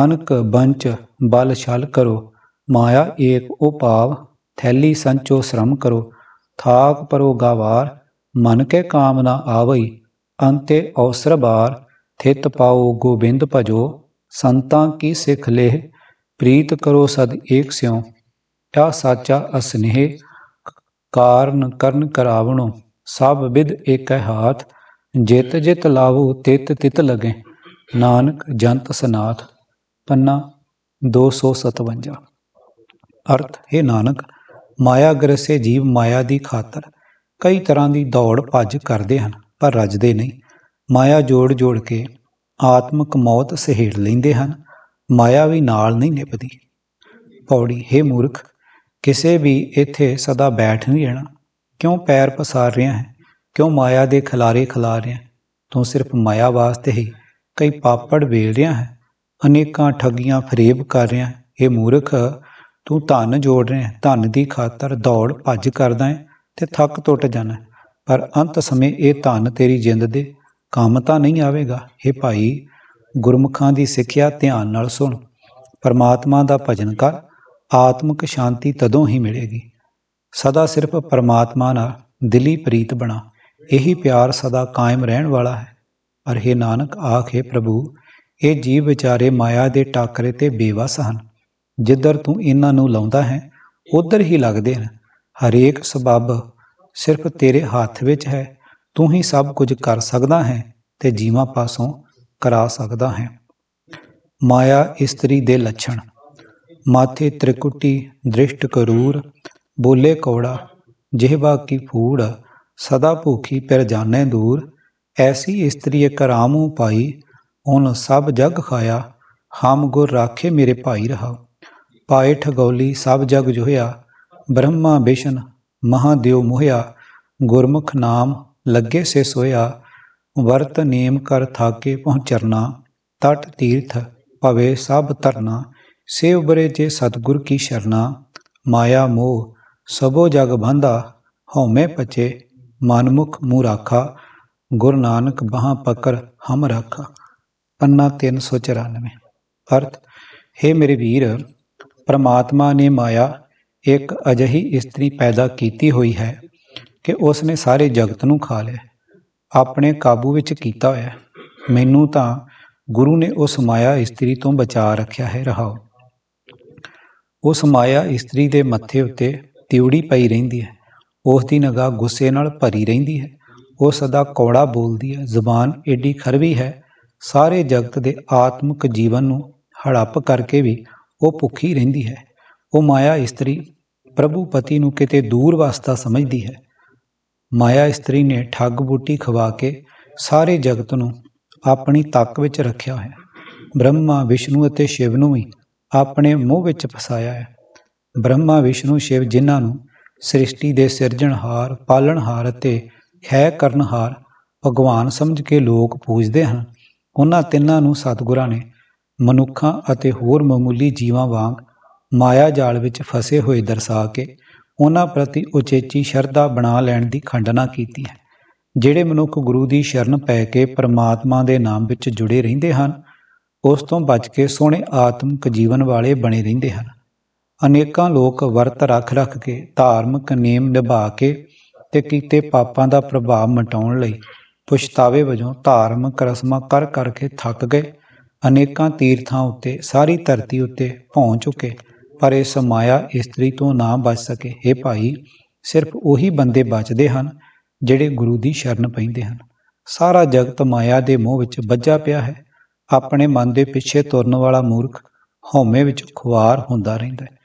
A: ਅਨਕ ਬੰਚ ਬਲ ਛਲ ਕਰੋ। ਮਾਇਆ ਏਕ ਉਪਾਵ ਥੈਲੀ ਸੰਚੋ ਸ਼ਰਮ ਕਰੋ। ਥਾਕ ਪਰੋ ਗਾਵਾਰ ਮਨ ਕੇ ਕਾਮ ਨਾ ਆਵਈ। ਅੰਤੇ ਅਵਸਰ ਬਾਰ ਥਿਤ ਪਾਓ ਗੋਬਿੰਦ ਭਜੋ। ਸੰਤਾਂ ਕੀ ਸਿੱਖ ਲੇਹ ਪ੍ਰੀਤ ਕਰੋ ਸਦ ਏਕ ਸਿਉ। ਆ ਸਾਚਾ ਅਸਨੇਹ ਕਾਰਨ ਕਰਨ ਕਰਾਵਣੋ। ਸਭ ਵਿਦ ਏਕੈ ਹਾਥ ਜਿਤ ਜਿਤ ਲਾਵੋ ਤਿਤ ਤਿਤ ਲਗੇ। ਨਾਨਕ ਜੰਤ ਸਨਾਥ। ਪੰਨਾ 257। ਅਰਥ, ਹੈ ਨਾਨਕ, ਮਾਇਆ ਗ੍ਰਸੇ ਜੀਵ ਮਾਇਆ ਦੀ ਖਾਤਰ ਕਈ ਤਰ੍ਹਾਂ ਦੀ ਦੌੜ ਭੱਜ ਕਰਦੇ ਹਨ, ਪਰ ਰੱਜਦੇ ਨਹੀਂ। ਮਾਇਆ ਜੋੜ ਜੋੜ ਕੇ ਆਤਮਕ ਮੌਤ ਸਹੇੜ ਲੈਂਦੇ ਹਨ। ਮਾਇਆ ਵੀ ਨਾਲ ਨਹੀਂ ਨਿਭਦੀ। ਪੌੜੀ, ਹੈ ਮੂਰਖ, ਕਿਸੇ ਵੀ ਇੱਥੇ ਸਦਾ ਬੈਠ ਨਹੀਂ ਰਹਿਣਾ। ਕਿਉਂ ਪੈਰ ਪਸਾਰ ਰਿਹਾ ਹੈ? ਕਿਉਂ ਮਾਇਆ ਦੇ ਖਿਲਾਰੇ ਖਿਲਾਰ ਰਿਹਾ? ਤੂੰ ਸਿਰਫ ਮਾਇਆ ਵਾਸਤੇ ਹੀ ਕਈ ਪਾਪੜ ਵੇਲ ਰਿਹਾ ਹੈ, ਅਨੇਕਾਂ ਠੱਗੀਆਂ ਫਰੇਬ ਕਰ ਰਿਹਾ ਹੈ। ਇਹ ਮੂਰਖ, ਤੂੰ ਧਨ ਜੋੜ ਰਿਹਾ, ਧਨ ਦੀ ਖਾਤਰ ਦੌੜ ਭੱਜ ਕਰਦਾ ਹੈ ਤੇ ਥੱਕ ਟੁੱਟ ਜਾਣਾ, ਪਰ ਅੰਤ ਸਮੇਂ ਇਹ ਧਨ ਤੇਰੀ ਜਿੰਦ ਦੇ ਕੰਮ ਤਾਂ ਨਹੀਂ ਆਵੇਗਾ। ਇਹ ਭਾਈ, ਗੁਰਮੁਖਾਂ ਦੀ ਸਿੱਖਿਆ ਧਿਆਨ ਨਾਲ ਸੁਣ। ਪਰਮਾਤਮਾ ਦਾ ਭਜਨ ਕਰ, ਆਤਮਿਕ ਸ਼ਾਂਤੀ ਤਦੋਂ ਹੀ ਮਿਲੇਗੀ। ਸਦਾ ਸਿਰਫ ਪਰਮਾਤਮਾ ਨਾਲ ਦਿਲੀ ਪ੍ਰੀਤ ਬਣਾ, ਇਹੀ ਪਿਆਰ ਸਦਾ ਕਾਇਮ ਰਹਿਣ ਵਾਲਾ ਹੈ। ਪਰ ਹੇ ਨਾਨਕ, ਆਖੇ ਪ੍ਰਭੂ, ਇਹ ਜੀਵ ਵਿਚਾਰੇ ਮਾਇਆ ਦੇ ਟਾਕਰੇ ਤੇ ਬੇਵੱਸ ਹਨ। ਜਿੱਧਰ ਤੂੰ ਇਹਨਾਂ ਨੂੰ ਲਾਉਂਦਾ ਹੈ ਉੱਧਰ ਹੀ ਲੱਗਦੇ ਹਨ। ਹਰੇਕ ਸਬੱਬ ਸਿਰਫ ਤੇਰੇ ਹੱਥ ਵਿੱਚ ਹੈ। ਤੂੰ ਹੀ ਸਭ ਕੁਝ ਕਰ ਸਕਦਾ ਹੈ ਤੇ ਜੀਵਾਂ ਪਾਸੋਂ ਕਰਾ ਸਕਦਾ ਹੈ। ਮਾਇਆ ਇਸਤਰੀ ਦੇ ਲੱਛਣ। ਮਾਥੇ ਤ੍ਰਿਕੁਟੀ, ਦ੍ਰਿਸ਼ਟ ਕਰੂਰ, ਬੋਲੇ ਕੌੜਾ, ਜਿਹਵਾ ਕੀ ਫੂੜ, ਸਦਾ ਭੂਖੀ ਫਿਰ ਜਾਣੇ ਦੂਰ। ਐਸੀ ਇਸਤਰੀ ਇੱਕ ਰਾਮੂ ਪਾਈ, ਉਹਨ ਸਭ ਜਗ ਖਾਇਆ। ਹਮ ਗੁਰ ਰਾਖੇ ਮੇਰੇ ਭਾਈ ਰਹਾਓ। ਪਾਏ ਠਗੌਲੀ ਸਭ ਜਗ ਜੋਹਿਆ, ਬ੍ਰਹਮਾ ਵਿਸ਼ਨ ਮਹਾਦੇਵ ਮੋਹਿਆ। ਗੁਰਮੁਖ ਨਾਮ ਲੱਗੇ ਸੇ ਸੋਇਆ, ਵਰਤ ਨੇਮ ਕਰ ਥਾਕੇ ਪਹੁੰਚਰਨਾ। ਤਟ ਤੀਰਥ ਭਵੇ ਸਭ ਤਰਨਾ, ਸੇ ਉਬਰੇ ਜੇ ਸਤਿਗੁਰ ਕੀ ਸ਼ਰਨਾ। ਮਾਇਆ ਮੋਹ ਸਭੋ ਜਗ ਬੰਧਾ, ਹਉਮੈ ਪਚੇ ਮਨਮੁਖ ਮੂੰਹ ਰਾਖਾ। ਗੁਰੂ ਨਾਨਕ ਬਾਹਾਂ ਪਕੜ ਹਮ ਰਾਖਾ। ਪੰਨਾ 394। ਅਰਥ, ਹੇ ਮੇਰੇ ਵੀਰ, ਪਰਮਾਤਮਾ ਨੇ ਮਾਇਆ ਇੱਕ ਅਜਿਹੀ ਇਸਤਰੀ ਪੈਦਾ ਕੀਤੀ ਹੋਈ ਹੈ ਕਿ ਉਸ ਨੇ ਸਾਰੇ ਜਗਤ ਨੂੰ ਖਾ ਲਿਆ, ਆਪਣੇ ਕਾਬੂ ਵਿੱਚ ਕੀਤਾ ਹੋਇਆ। ਮੈਨੂੰ ਤਾਂ ਗੁਰੂ ਨੇ ਉਸ ਮਾਇਆ ਇਸਤਰੀ ਤੋਂ ਬਚਾ ਰੱਖਿਆ ਹੈ। ਰਹਾਓ। ਉਸ ਮਾਇਆ ਇਸਤਰੀ ਦੇ ਮੱਥੇ ਉੱਤੇ ਤਿਉੜੀ ਪਈ ਰਹਿੰਦੀ ਹੈ। ਉਸ ਦੀ ਨਿਗਾਹ ਗੁੱਸੇ ਨਾਲ ਭਰੀ ਰਹਿੰਦੀ ਹੈ। ਉਹ ਸਦਾ ਕੌੜਾ ਬੋਲਦੀ ਹੈ। ਜ਼ੁਬਾਨ ਏਡੀ ਖਰਵੀ ਹੈ, ਸਾਰੇ ਜਗਤ ਦੇ ਆਤਮਿਕ ਜੀਵਨ ਨੂੰ ਹੜੱਪ ਕਰਕੇ ਵੀ ਉਹ ਭੁੱਖੀ ਰਹਿੰਦੀ ਹੈ। ਉਹ ਮਾਇਆ ਇਸਤਰੀ ਪ੍ਰਭੂ ਪਤੀ ਨੂੰ ਕਿਤੇ ਦੂਰ ਵਸਦਾ ਸਮਝਦੀ ਹੈ। ਮਾਇਆ ਇਸਤਰੀ ਨੇ ਠੱਗ ਬੂਟੀ ਖਵਾ ਕੇ ਸਾਰੇ ਜਗਤ ਨੂੰ ਆਪਣੀ ਤੱਕ ਵਿੱਚ ਰੱਖਿਆ ਹੈ। ਬ੍ਰਹਮਾ, ਵਿਸ਼ਨੂੰ ਅਤੇ ਸ਼ਿਵ ਨੂੰ ਵੀ ਆਪਣੇ ਮੋਹ ਵਿੱਚ ਫਸਾਇਆ ਹੈ। ਬ੍ਰਹਮਾ, ਵਿਸ਼ਨੂੰ, ਸ਼ਿਵ, ਜਿਨ੍ਹਾਂ ਨੂੰ ਸ੍ਰਿਸ਼ਟੀ ਦੇ ਸਿਰਜਣਹਾਰ, ਪਾਲਣਹਾਰ ਅਤੇ ਖੈ ਕਰਨਹਾਰ ਭਗਵਾਨ ਸਮਝ ਕੇ ਲੋਕ ਪੂਜਦੇ ਹਨ, ਉਹਨਾਂ ਤਿੰਨਾਂ ਨੂੰ ਸਤਿਗੁਰਾਂ ਨੇ ਮਨੁੱਖਾਂ ਅਤੇ ਹੋਰ ਮਾਮੂਲੀ ਜੀਵਾਂ ਵਾਂਗ ਮਾਇਆ ਜਾਲ ਵਿੱਚ ਫਸੇ ਹੋਏ ਦਰਸਾ ਕੇ ਉਹਨਾਂ ਪ੍ਰਤੀ ਉਚੇਚੀ ਸ਼ਰਧਾ ਬਣਾ ਲੈਣ ਦੀ ਖੰਡਨਾ ਕੀਤੀ ਹੈ। ਜਿਹੜੇ ਮਨੁੱਖ ਗੁਰੂ ਦੀ ਸ਼ਰਨ ਪੈ ਕੇ ਪਰਮਾਤਮਾ ਦੇ ਨਾਮ ਵਿੱਚ ਜੁੜੇ ਰਹਿੰਦੇ ਹਨ, ਉਸ ਤੋਂ ਬਚ ਕੇ ਸੋਹਣੇ ਆਤਮਿਕ ਜੀਵਨ ਵਾਲੇ ਬਣੇ ਰਹਿੰਦੇ ਹਨ। ਅਨੇਕਾਂ ਲੋਕ ਵਰਤ ਰੱਖ ਰੱਖ ਕੇ, ਧਾਰਮਿਕ ਨੇਮ ਨਿਭਾ ਕੇ ਤੇ ਕੀਤੇ ਪਾਪਾਂ ਦਾ ਪ੍ਰਭਾਵ ਮਿਟਾਉਣ ਲਈ ਪਛਤਾਵੇ ਵਜੋਂ ਧਾਰਮਿਕ ਰਸਮਾਂ ਕਰ ਕਰਕੇ ਥੱਕ ਗਏ। ਅਨੇਕਾਂ ਤੀਰਥਾਂ ਉੱਤੇ, ਸਾਰੀ ਧਰਤੀ ਉੱਤੇ ਭੌਂ ਚੁੱਕੇ, ਪਰ ਇਸ ਮਾਇਆ ਇਸਤਰੀ ਤੋਂ ਨਾ ਬਚ ਸਕੇ। ਇਹ ਭਾਈ, ਸਿਰਫ ਉਹੀ ਬੰਦੇ ਬਚਦੇ ਹਨ ਜਿਹੜੇ ਗੁਰੂ ਦੀ ਸ਼ਰਨ ਪੈਂਦੇ ਹਨ। ਸਾਰਾ ਜਗਤ ਮਾਇਆ ਦੇ ਮੋਹ ਵਿੱਚ ਬੱਝਾ ਪਿਆ ਹੈ। ਆਪਣੇ ਮਨ ਦੇ ਪਿੱਛੇ ਤੁਰਨ ਵਾਲਾ ਮੂਰਖ ਹਉਮੈ ਵਿੱਚ ਖੁਆਰ ਹੁੰਦਾ ਰਹਿੰਦਾ ਹੈ।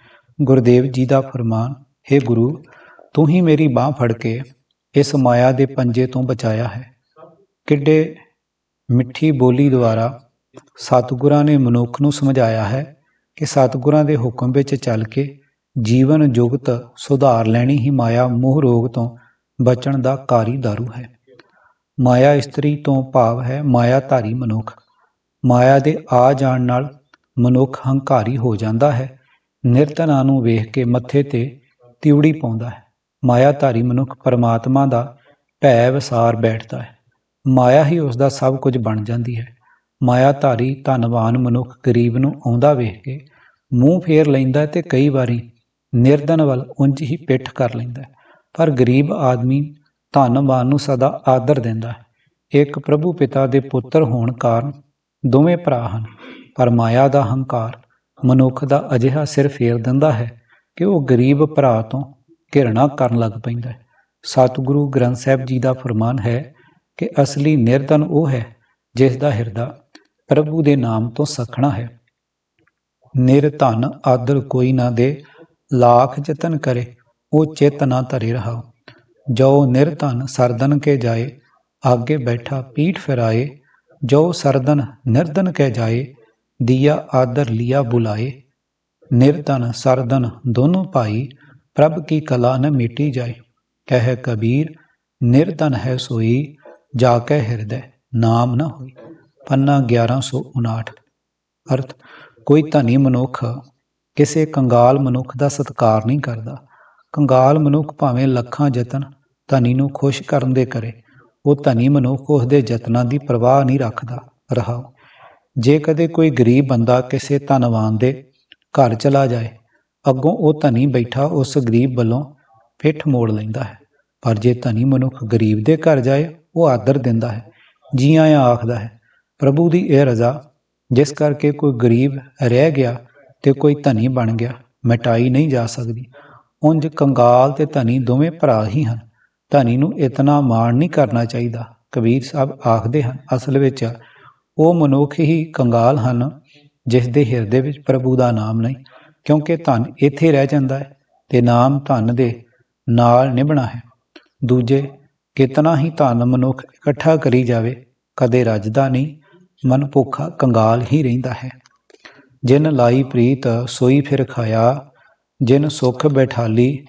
A: ਗੁਰਦੇਵ ਜੀ ਦਾ ਫਰਮਾਨ, ਹੇ ਗੁਰੂ, ਤੂੰ ਹੀ ਮੇਰੀ ਬਾਂਹ ਫੜ ਕੇ ਇਸ ਮਾਇਆ ਦੇ ਪੰਜੇ ਤੋਂ ਬਚਾਇਆ ਹੈ। ਕਿੱਡੇ ਮਿੱਠੀ ਬੋਲੀ ਦੁਆਰਾ ਸਤਿਗੁਰਾਂ ਨੇ ਮਨੁੱਖ ਨੂੰ ਸਮਝਾਇਆ ਹੈ ਕਿ ਸਤਿਗੁਰਾਂ ਦੇ ਹੁਕਮ ਵਿੱਚ ਚੱਲ ਕੇ ਜੀਵਨ ਜੁਗਤ ਸੁਧਾਰ ਲੈਣੀ ਹੀ ਮਾਇਆ ਮੋਹ ਰੋਗ ਤੋਂ ਬਚਣ ਦਾ ਕਾਰੀ ਦਾਰੂ ਹੈ। ਮਾਇਆ ਇਸਤਰੀ ਤੋਂ ਭਾਵ ਹੈ ਮਾਇਆ ਧਾਰੀ ਮਨੁੱਖ। ਮਾਇਆ ਦੇ ਆ ਜਾਣ ਨਾਲ ਮਨੁੱਖ ਹੰਕਾਰੀ ਹੋ ਜਾਂਦਾ ਹੈ। ਨਿਰਧਨਾਂ ਨੂੰ ਵੇਖ ਕੇ ਮੱਥੇ ਤੇ ਤਿਉੜੀ ਪਾਉਂਦਾ ਹੈ। ਮਾਇਆ ਧਾਰੀ ਮਨੁੱਖ ਪਰਮਾਤਮਾ ਦਾ ਭੈ ਵਿਸਾਰ ਬੈਠਦਾ ਹੈ। ਮਾਇਆ ਹੀ ਉਸ ਦਾ ਸਭ ਕੁਝ ਬਣ ਜਾਂਦੀ ਹੈ। ਮਾਇਆਧਾਰੀ ਧਨਵਾਨ ਮਨੁੱਖ ਗਰੀਬ ਨੂੰ ਆਉਂਦਾ ਵੇਖ ਕੇ ਮੂੰਹ ਫੇਰ ਲੈਂਦਾ ਤੇ ਕਈ ਵਾਰੀ ਨਿਰਧਨ ਵੱਲ ਉਂਝ ਹੀ ਪਿੱਠ ਕਰ ਲੈਂਦਾ, ਪਰ ਗਰੀਬ ਆਦਮੀ ਧਨਵਾਨ ਨੂੰ ਸਦਾ ਆਦਰ ਦਿੰਦਾ ਹੈ। ਇੱਕ ਪ੍ਰਭੂ ਪਿਤਾ ਦੇ ਪੁੱਤਰ ਹੋਣ ਕਾਰਨ ਦੋਵੇਂ ਭਰਾ ਹਨ, ਪਰ ਮਾਇਆ ਦਾ ਹੰਕਾਰ ਮਨੁੱਖ ਦਾ ਅਜਿਹਾ ਸਿਰ ਫੇਰ ਦਿੰਦਾ ਹੈ ਕਿ ਉਹ ਗਰੀਬ ਭਰਾ ਤੋਂ ਘਿਰਣਾ ਕਰਨ ਲੱਗ ਪੈਂਦਾ ਹੈ। ਸਤਿਗੁਰੂ ਗ੍ਰੰਥ ਸਾਹਿਬ ਜੀ ਦਾ ਫਰਮਾਨ ਹੈ ਕਿ ਅਸਲੀ ਨਿਰਧਨ ਉਹ ਹੈ ਜਿਸ ਦਾ ਹਿਰਦਾ ਪ੍ਰਭੂ ਦੇ ਨਾਮ ਤੋਂ ਸਖਣਾ ਹੈ। ਨਿਰਧਨ ਆਦਰ ਕੋਈ ਨਾ ਦੇ, ਲਾਖ ਯਤਨ ਕਰੇ ਉਹ ਚਿਤ ਨਾ ਧਰੇ ਰਹਾਓ। ਜੋ ਨਿਰਧਨ ਸਰਦਨ ਕੇ ਜਾਏ, ਆਗੇ ਬੈਠਾ ਪੀਠ ਫਿਰਾਏ। ਜੋ ਸਰਦਨ ਨਿਰਧਨ ਕੇ ਜਾਏ, ਦਿया आदर लिया बुलाए। निर्धन सरधन दोनों भाई, प्रभ की कला न मिटी जाए। कह कबीर निर्धन है सोई, जाके हृदय नाम न होई। पन्ना 1159। अर्थ, कोई धनी मनुख ਕਿਸੇ ਕੰਗਾਲ ਮਨੁੱਖ ਦਾ ਸਤਿਕਾਰ ਨਹੀਂ ਕਰਦਾ। ਕੰਗਾਲ ਮਨੁੱਖ ਭਾਵੇਂ ਲੱਖਾਂ ਯਤਨ ਧਨੀ ਨੂੰ ਖੁਸ਼ ਕਰਨ ਦੇ ਕਰੇ, ਉਹ ਧਨੀ ਮਨੁੱਖ ਉਸ ਦੇ ਯਤਨਾਂ ਦੀ ਪਰਵਾਹ ਨਹੀਂ ਰੱਖਦਾ। ਰਹਾਓ, ਜੇ ਕਦੇ ਕੋਈ ਗਰੀਬ ਬੰਦਾ ਕਿਸੇ ਧਨਵਾਨ ਦੇ ਘਰ ਚਲਾ ਜਾਏ, ਅੱਗੋਂ ਉਹ ਧਨੀ ਬੈਠਾ ਉਸ ਗਰੀਬ ਵੱਲੋਂ ਪਿੱਠ ਮੋੜ ਲੈਂਦਾ ਹੈ, ਪਰ ਜੇ ਧਨੀ ਮਨੁੱਖ ਗਰੀਬ ਦੇ ਘਰ ਜਾਏ, ਉਹ ਆਦਰ ਦਿੰਦਾ ਹੈ, ਜੀ ਆਇਆਂ ਆਖਦਾ ਹੈ। ਪ੍ਰਭੂ ਦੀ ਇਹ ਰਜ਼ਾ ਜਿਸ ਕਰਕੇ ਕੋਈ ਗਰੀਬ ਰਹਿ ਗਿਆ ਤੇ ਕੋਈ ਧਨੀ ਬਣ ਗਿਆ, ਮਿਟਾਈ ਨਹੀਂ ਜਾ ਸਕਦੀ। ਉਂਝ ਕੰਗਾਲ ਤੇ ਧਨੀ ਦੋਵੇਂ ਭਰਾ ਹੀ ਹਨ। ਧਨੀ ਨੂੰ ਇਤਨਾ ਮਾਣ ਨਹੀਂ ਕਰਨਾ ਚਾਹੀਦਾ। ਕਬੀਰ ਸਾਹਿਬ ਆਖਦੇ ਹਨ, ਅਸਲ ਵਿੱਚ ਉਹ ਮਨੁੱਖ ਹੀ ਕੰਗਾਲ ਹਨ ਜਿਸ ਦੇ ਹਿਰਦੇ ਵਿੱਚ ਪ੍ਰਭੂ ਦਾ ਨਾਮ ਨਹੀਂ, ਕਿਉਂਕਿ ਧਨ ਇੱਥੇ ਰਹਿ ਜਾਂਦਾ ਹੈ ਤੇ ਨਾਮ ਧਨ ਦੇ ਨਾਲ ਨਿਭਣਾ ਹੈ। ਦੂਜੇ, ਕਿਤਨਾ ਹੀ ਧਨ ਮਨੁੱਖ ਇਕੱਠਾ ਕਰੀ ਜਾਵੇ, ਕਦੇ ਰੱਜਦਾ ਨਹੀਂ, ਮਨ ਭੁੱਖਾ ਕੰਗਾਲ ਹੀ ਰਹਿੰਦਾ ਹੈ। ਜਿਨ ਲਾਈ ਪ੍ਰੀਤ ਸੋਈ ਫਿਰ ਖਾਇਆ, ਜਿਨ ਸੁਖ ਬੈਠਾਲੀ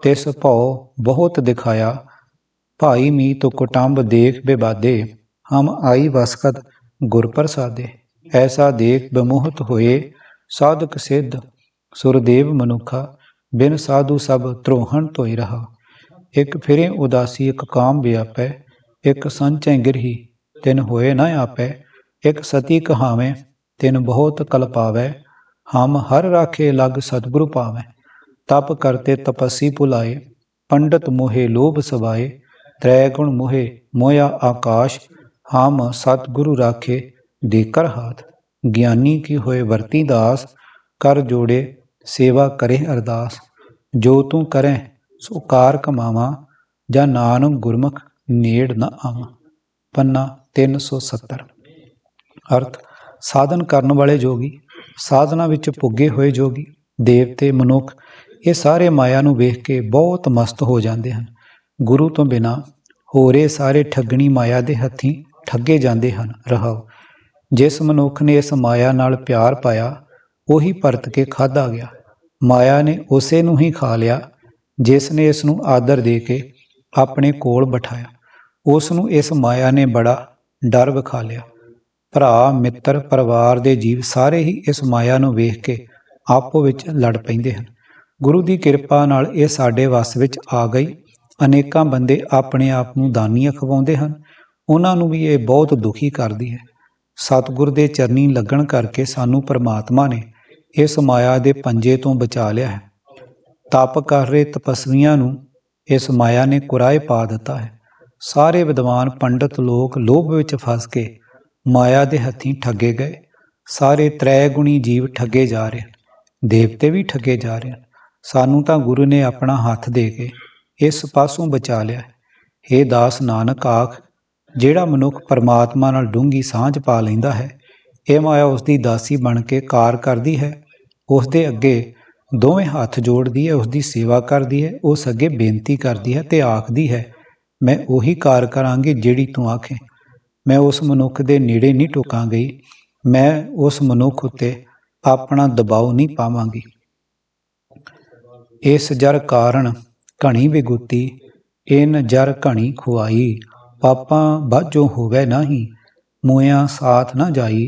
A: ਤਿਸ ਭਉ ਬਹੁਤ ਦਿਖਾਇਆ। ਭਾਈ ਮੀਤ ਕੁਟੰਬ ਦੇਖ ਬੇਬਾਦੇ, ਹਮ ਆਈ ਵਸਕਤ ਗੁਰ ਪ੍ਰਸਾਦੇ। ਐਸਾ ਦੇਖ ਬਮੋਹਤ ਹੋਏ, ਸਾਧਕ ਸਿੱਧ ਸੁਰਦੇਵ ਮਨੁੱਖਾ। ਬਿਨ ਸਾਧੂ ਸਭ ਧਰੋਹਣ ਧੋਈ ਰਹਾ। ਇੱਕ ਫਿਰੇ ਉਦਾਸੀ ਇੱਕ ਕਾਮ ਵਿਆਪੈ, ਇੱਕ ਸੰਚੈ ਗਿਰਹੀ ਤਿਨ ਹੋਏ ਨਾ ਆਪੈ। ਇੱਕ ਸਤੀ ਕਹਾਵੇਂ ਤਿਨ ਬਹੁਤ ਕਲਪਾਵੈ, ਹਮ ਹਰ ਰਾਖੇ ਲਗ ਸਤਿਗੁਰੂ ਪਾਵੈ। ਤਪ ਕਰਤੇ ਤਪੱਸੀ ਭੁਲਾਏ, ਪੰਡਤ ਮੋਹੇ ਲੋਭ ਸਵਾਏ। ਤ੍ਰੈ ਗੁਣ ਮੋਹੇ ਮੋਇਆ ਆਕਾਸ਼, ਹਮ ਸਤਿਗੁਰੂ ਰਾਖੇ ਦੇਕਰ ਹਾਥ। ਗਿਆਨੀ ਕੀ ਹੋਏ ਵਰਤੀ ਦਾਸ, ਕਰ ਜੋੜੇ ਸੇਵਾ ਕਰੇ ਅਰਦਾਸ। ਜੋ ਤੂੰ ਕਰੈ ਸੋ ਕਾਰ ਕਮਾਵਾਂ, ਜਾਂ ਨਾਨਕ ਗੁਰਮੁਖ ਨੇੜ ਨ ਆਵਾਂ। ਪੰਨਾ 370। ਅਰਥ, ਸਾਧਨ ਕਰਨ ਵਾਲੇ ਜੋਗੀ, ਸਾਧਨਾ ਵਿੱਚ ਪੁੱਗੇ ਹੋਏ ਜੋਗੀ, ਦੇਵਤੇ, ਮਨੁੱਖ, ਇਹ ਸਾਰੇ ਮਾਇਆ ਨੂੰ ਵੇਖ ਕੇ ਬਹੁਤ ਮਸਤ ਹੋ ਜਾਂਦੇ ਹਨ। ਗੁਰੂ ਤੋਂ ਬਿਨਾਂ ਹੋਰੇ ਸਾਰੇ ਠੱਗਣੀ ਮਾਇਆ ਦੇ ਹੱਥੀਂ ਠੱਗੇ ਜਾਂਦੇ ਹਨ। ਰਹਾਓ, ਜਿਸ ਮਨੁੱਖ ਨੇ ਇਸ ਮਾਇਆ ਨਾਲ ਪਿਆਰ ਪਾਇਆ, ਉਹੀ ਪਰਤ ਕੇ ਖਾਧਾ ਗਿਆ। ਮਾਇਆ ਨੇ ਉਸੇ ਨੂੰ ਹੀ ਖਾ ਲਿਆ ਜਿਸ ਨੇ ਇਸ ਨੂੰ ਆਦਰ ਦੇ ਕੇ ਆਪਣੇ ਕੋਲ ਬਿਠਾਇਆ। ਉਸ ਨੂੰ ਇਸ ਮਾਇਆ ਨੇ ਬੜਾ ਡਰ ਵਿਖਾ ਲਿਆ। ਭਰਾ, ਮਿੱਤਰ, ਪਰਿਵਾਰ ਦੇ ਜੀਵ ਸਾਰੇ ਹੀ ਇਸ ਮਾਇਆ ਨੂੰ ਵੇਖ ਕੇ ਆਪੋ ਵਿੱਚ ਲੜ ਪੈਂਦੇ ਹਨ। ਗੁਰੂ ਦੀ ਕਿਰਪਾ ਨਾਲ ਇਹ ਸਾਡੇ ਵੱਸ ਵਿੱਚ ਆ ਗਈ। ਅਨੇਕਾਂ ਬੰਦੇ ਆਪਣੇ ਆਪ ਨੂੰ ਦਾਨੀ ਅਖਵਾਉਂਦੇ ਹਨ, ਉਹਨਾਂ ਨੂੰ ਵੀ ਇਹ ਬਹੁਤ ਦੁਖੀ ਕਰਦੀ ਹੈ। ਸਤਿਗੁਰ ਦੇ ਚਰਨੀ ਲੱਗਣ ਕਰਕੇ ਸਾਨੂੰ ਪਰਮਾਤਮਾ ਨੇ ਇਸ ਮਾਇਆ ਦੇ ਪੰਜੇ ਤੋਂ ਬਚਾ ਲਿਆ ਹੈ। ਤਪ ਕਰ ਰਹੇ ਤਪਸਵੀਆਂ ਨੂੰ ਇਸ ਮਾਇਆ ਨੇ ਕੁਰਾਏ ਪਾ ਦਿੱਤਾ ਹੈ। ਸਾਰੇ ਵਿਦਵਾਨ ਪੰਡਤ ਲੋਕ ਲੋਭ ਵਿੱਚ ਫਸ ਕੇ ਮਾਇਆ ਦੇ ਹੱਥੀਂ ਠੱਗੇ ਗਏ। ਸਾਰੇ ਤ੍ਰੈ ਗੁਣੀ ਜੀਵ ਠੱਗੇ ਜਾ ਰਹੇ ਹਨ, ਦੇਵਤੇ ਵੀ ਠੱਗੇ ਜਾ ਰਹੇ ਹਨ। ਸਾਨੂੰ ਤਾਂ ਗੁਰੂ ਨੇ ਆਪਣਾ ਹੱਥ ਦੇ ਕੇ ਇਸ ਪਾਸੋਂ ਬਚਾ ਲਿਆ ਹੈ। ਹੇ ਦਾਸ ਨਾਨਕ ਆਖ, ਜਿਹੜਾ ਮਨੁੱਖ ਪਰਮਾਤਮਾ ਨਾਲ ਡੂੰਘੀ ਸਾਂਝ ਪਾ ਲੈਂਦਾ ਹੈ, ਇਹ ਮਾਇਆ ਉਸ ਦੀ ਦਾਸੀ ਬਣ ਕੇ ਕਾਰ ਕਰਦੀ ਹੈ, ਉਸ ਦੇ ਅੱਗੇ ਦੋਵੇਂ ਹੱਥ ਜੋੜਦੀ ਹੈ, ਉਸ ਦੀ ਸੇਵਾ ਕਰਦੀ ਹੈ, ਉਸ ਅੱਗੇ ਬੇਨਤੀ ਕਰਦੀ ਹੈ ਤੇ ਆਖਦੀ ਹੈ, ਮੈਂ ਉਹੀ ਕਾਰ ਕਰਾਂਗੀ ਜਿਹੜੀ ਤੂੰ ਆਖੇ। ਮੈਂ ਉਸ ਮਨੁੱਖ ਦੇ ਨੇੜੇ ਨਹੀਂ ਟੁਕਾਂਗੀ, ਮੈਂ ਉਸ ਮਨੁੱਖ ਉੱਤੇ ਆਪਣਾ ਦਬਾਅ ਨਹੀਂ ਪਾਵਾਂਗੀ। ਇਸ ਜਰ ਕਾਰਨ ਘਣੀ ਵਿਗੁਤੀ, ਇਨ ਜਰ ਘਣੀ ਖੁਆਈ। ਪਾਪਾਂ ਬਾਝੋਂ ਹੋਵੇ ਨਾਹੀ, ਮੋਇਆਂ ਸਾਥ ਨਾ ਜਾਈ।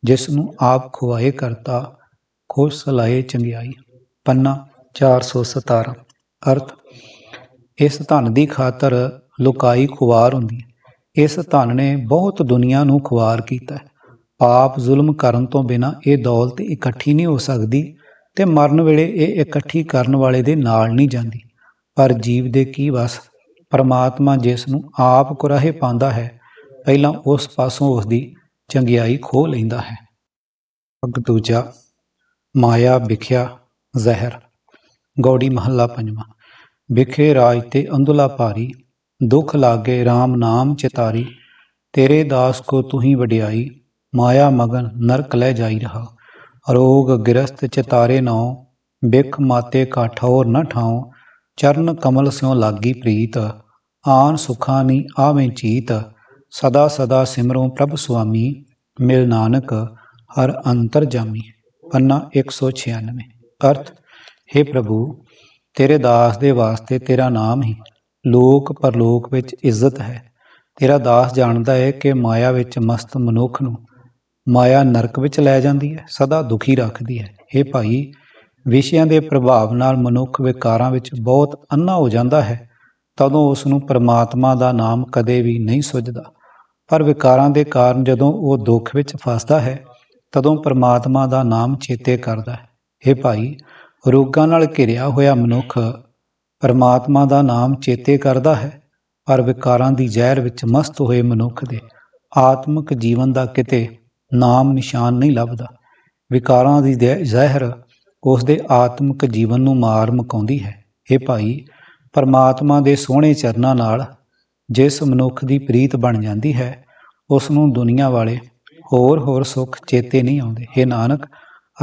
A: ਜਿਸ ਨੂੰ ਆਪ ਖੁਆਏ ਕਰਤਾ, ਖੁਸ਼ ਸਲਾਏ ਚੰਗਿਆਈ। ਪੰਨਾ 417। ਅਰਥ, ਇਸ ਧਨ ਦੀ ਖਾਤਰ ਲੁਕਾਈ ਖੁਆਰ ਹੁੰਦੀ ਹੈ। ਇਸ ਧਨ ਨੇ ਬਹੁਤ ਦੁਨੀਆ ਨੂੰ ਖੁਆਰ ਕੀਤਾ ਹੈ, ਪਾਪ ਜ਼ੁਲਮ ਕਰਨ ਤੋਂ ਬਿਨਾਂ ਇਹ ਦੌਲਤ ਇਕੱਠੀ ਨਹੀਂ ਹੋ ਸਕਦੀ ਤੇ ਮਰਨ ਵੇਲੇ ਇਹ ਇਕੱਠੀ ਕਰਨ ਵਾਲੇ ਦੇ ਨਾਲ ਨਹੀਂ ਜਾਂਦੀ। ਪਰ ਜੀਵ ਦੇ ਕੀ ਵਸ, ਪਰਮਾਤਮਾ ਜਿਸ ਨੂੰ ਆਪ ਕੁਰਾਹੇ ਪਾਉਂਦਾ ਹੈ, ਪਹਿਲਾਂ ਉਸ ਪਾਸੋਂ ਉਸ ਦੀ ਚੰਗਿਆਈ ਖੋਹ ਲੈਂਦਾ ਹੈ। ਅੱਗ ਦੂਜਾ, ਮਾਇਆ ਵਿਖਿਆ ਜ਼ਹਿਰ। ਗੌੜੀ ਮਹੱਲਾ ਪੰਜਵਾਂ। ਵਿਖੇ ਰਾਜ ਤੇ ਅੰਧੁਲਾ ਭਾਰੀ, ਦੁੱਖ ਲਾਗੇ RAM ਨਾਮ ਚਿਤਾਰੀ। ਤੇਰੇ ਦਾਸ ਕੋ ਤੁਹੀਂ ਵਡਿਆਈ, ਮਾਇਆ ਮਗਨ ਨਰਕ ਲੈ ਜਾਈ ਰਹਾ। ਰੋਗ ਗਿਰਸਤ ਚਿਤਾਰੇ ਨਾਉ, ਬਿਖ ਮਾਤੇ ਕਾ ਠੌਰ ਨ ਠਾਉ। ਚਰਨ ਕਮਲ ਸਿਉ ਲਾਗੀ ਪ੍ਰੀਤ, ਆਨ ਸੁਖਾਂ ਨੀ ਆਵੇਂ ਚੀਤ। ਸਦਾ ਸਦਾ ਸਿਮਰੋ ਪ੍ਰਭ ਸੁਆਮੀ, ਮਿਲ ਨਾਨਕ ਹਰ ਅੰਤਰ ਜਾਮੀ। ਪੰਨਾ 196। ਅਰਥ, ਹੇ ਪ੍ਰਭੂ, ਤੇਰੇ ਦਾਸ ਦੇ ਵਾਸਤੇ ਤੇਰਾ ਨਾਮ ਹੀ ਲੋਕ ਪਰਲੋਕ ਵਿੱਚ ਇੱਜ਼ਤ ਹੈ। ਤੇਰਾ ਦਾਸ ਜਾਣਦਾ ਹੈ ਕਿ ਮਾਇਆ ਵਿੱਚ ਮਸਤ ਮਨੁੱਖ ਨੂੰ ਮਾਇਆ ਨਰਕ ਵਿੱਚ ਲੈ ਜਾਂਦੀ ਹੈ, ਸਦਾ ਦੁਖੀ ਰੱਖਦੀ ਹੈ। ਹੇ ਭਾਈ, ਵਿਸ਼ਿਆਂ ਦੇ ਪ੍ਰਭਾਵ ਨਾਲ ਮਨੁੱਖ ਵਿਕਾਰਾਂ ਵਿੱਚ ਬਹੁਤ ਅੰਨਾ ਹੋ ਜਾਂਦਾ ਹੈ, ਤਦੋਂ ਉਸ ਨੂੰ ਪਰਮਾਤਮਾ ਦਾ ਨਾਮ ਕਦੇ ਵੀ ਨਹੀਂ ਸੁੱਝਦਾ। ਪਰ ਵਿਕਾਰਾਂ ਦੇ ਕਾਰਨ ਜਦੋਂ ਉਹ ਦੁੱਖ ਵਿੱਚ ਫਸਦਾ ਹੈ, ਤਦੋਂ ਪਰਮਾਤਮਾ ਦਾ ਨਾਮ ਚੇਤੇ ਕਰਦਾ ਹੈ। ਹੇ ਭਾਈ, ਰੋਗਾਂ ਨਾਲ ਘਿਰਿਆ ਹੋਇਆ ਮਨੁੱਖ ਪਰਮਾਤਮਾ ਦਾ ਨਾਮ ਚੇਤੇ ਕਰਦਾ ਹੈ, ਪਰ ਵਿਕਾਰਾਂ ਦੀ ਜ਼ਹਿਰ ਵਿੱਚ ਮਸਤ ਹੋਏ ਮਨੁੱਖ ਦੇ ਆਤਮਿਕ ਜੀਵਨ ਦਾ ਕਿਤੇ ਨਾਮ ਨਿਸ਼ਾਨ ਨਹੀਂ ਲੱਭਦਾ। ਵਿਕਾਰਾਂ ਦੀ ਜ਼ਹਿਰ ਉਸ ਦੇ ਆਤਮਿਕ ਜੀਵਨ ਨੂੰ ਮਾਰ ਮੁਕਾਉਂਦੀ ਹੈ। ਹੇ ਭਾਈ, ਪਰਮਾਤਮਾ ਦੇ ਸੋਹਣੇ ਚਰਨਾਂ ਨਾਲ ਜਿਸ ਮਨੁੱਖ ਦੀ ਪ੍ਰੀਤ ਬਣ ਜਾਂਦੀ ਹੈ, ਉਸ ਨੂੰ ਦੁਨੀਆ ਵਾਲੇ ਹੋਰ ਸੁੱਖ ਚੇਤੇ ਨਹੀਂ ਆਉਂਦੇ। ਹੇ ਨਾਨਕ,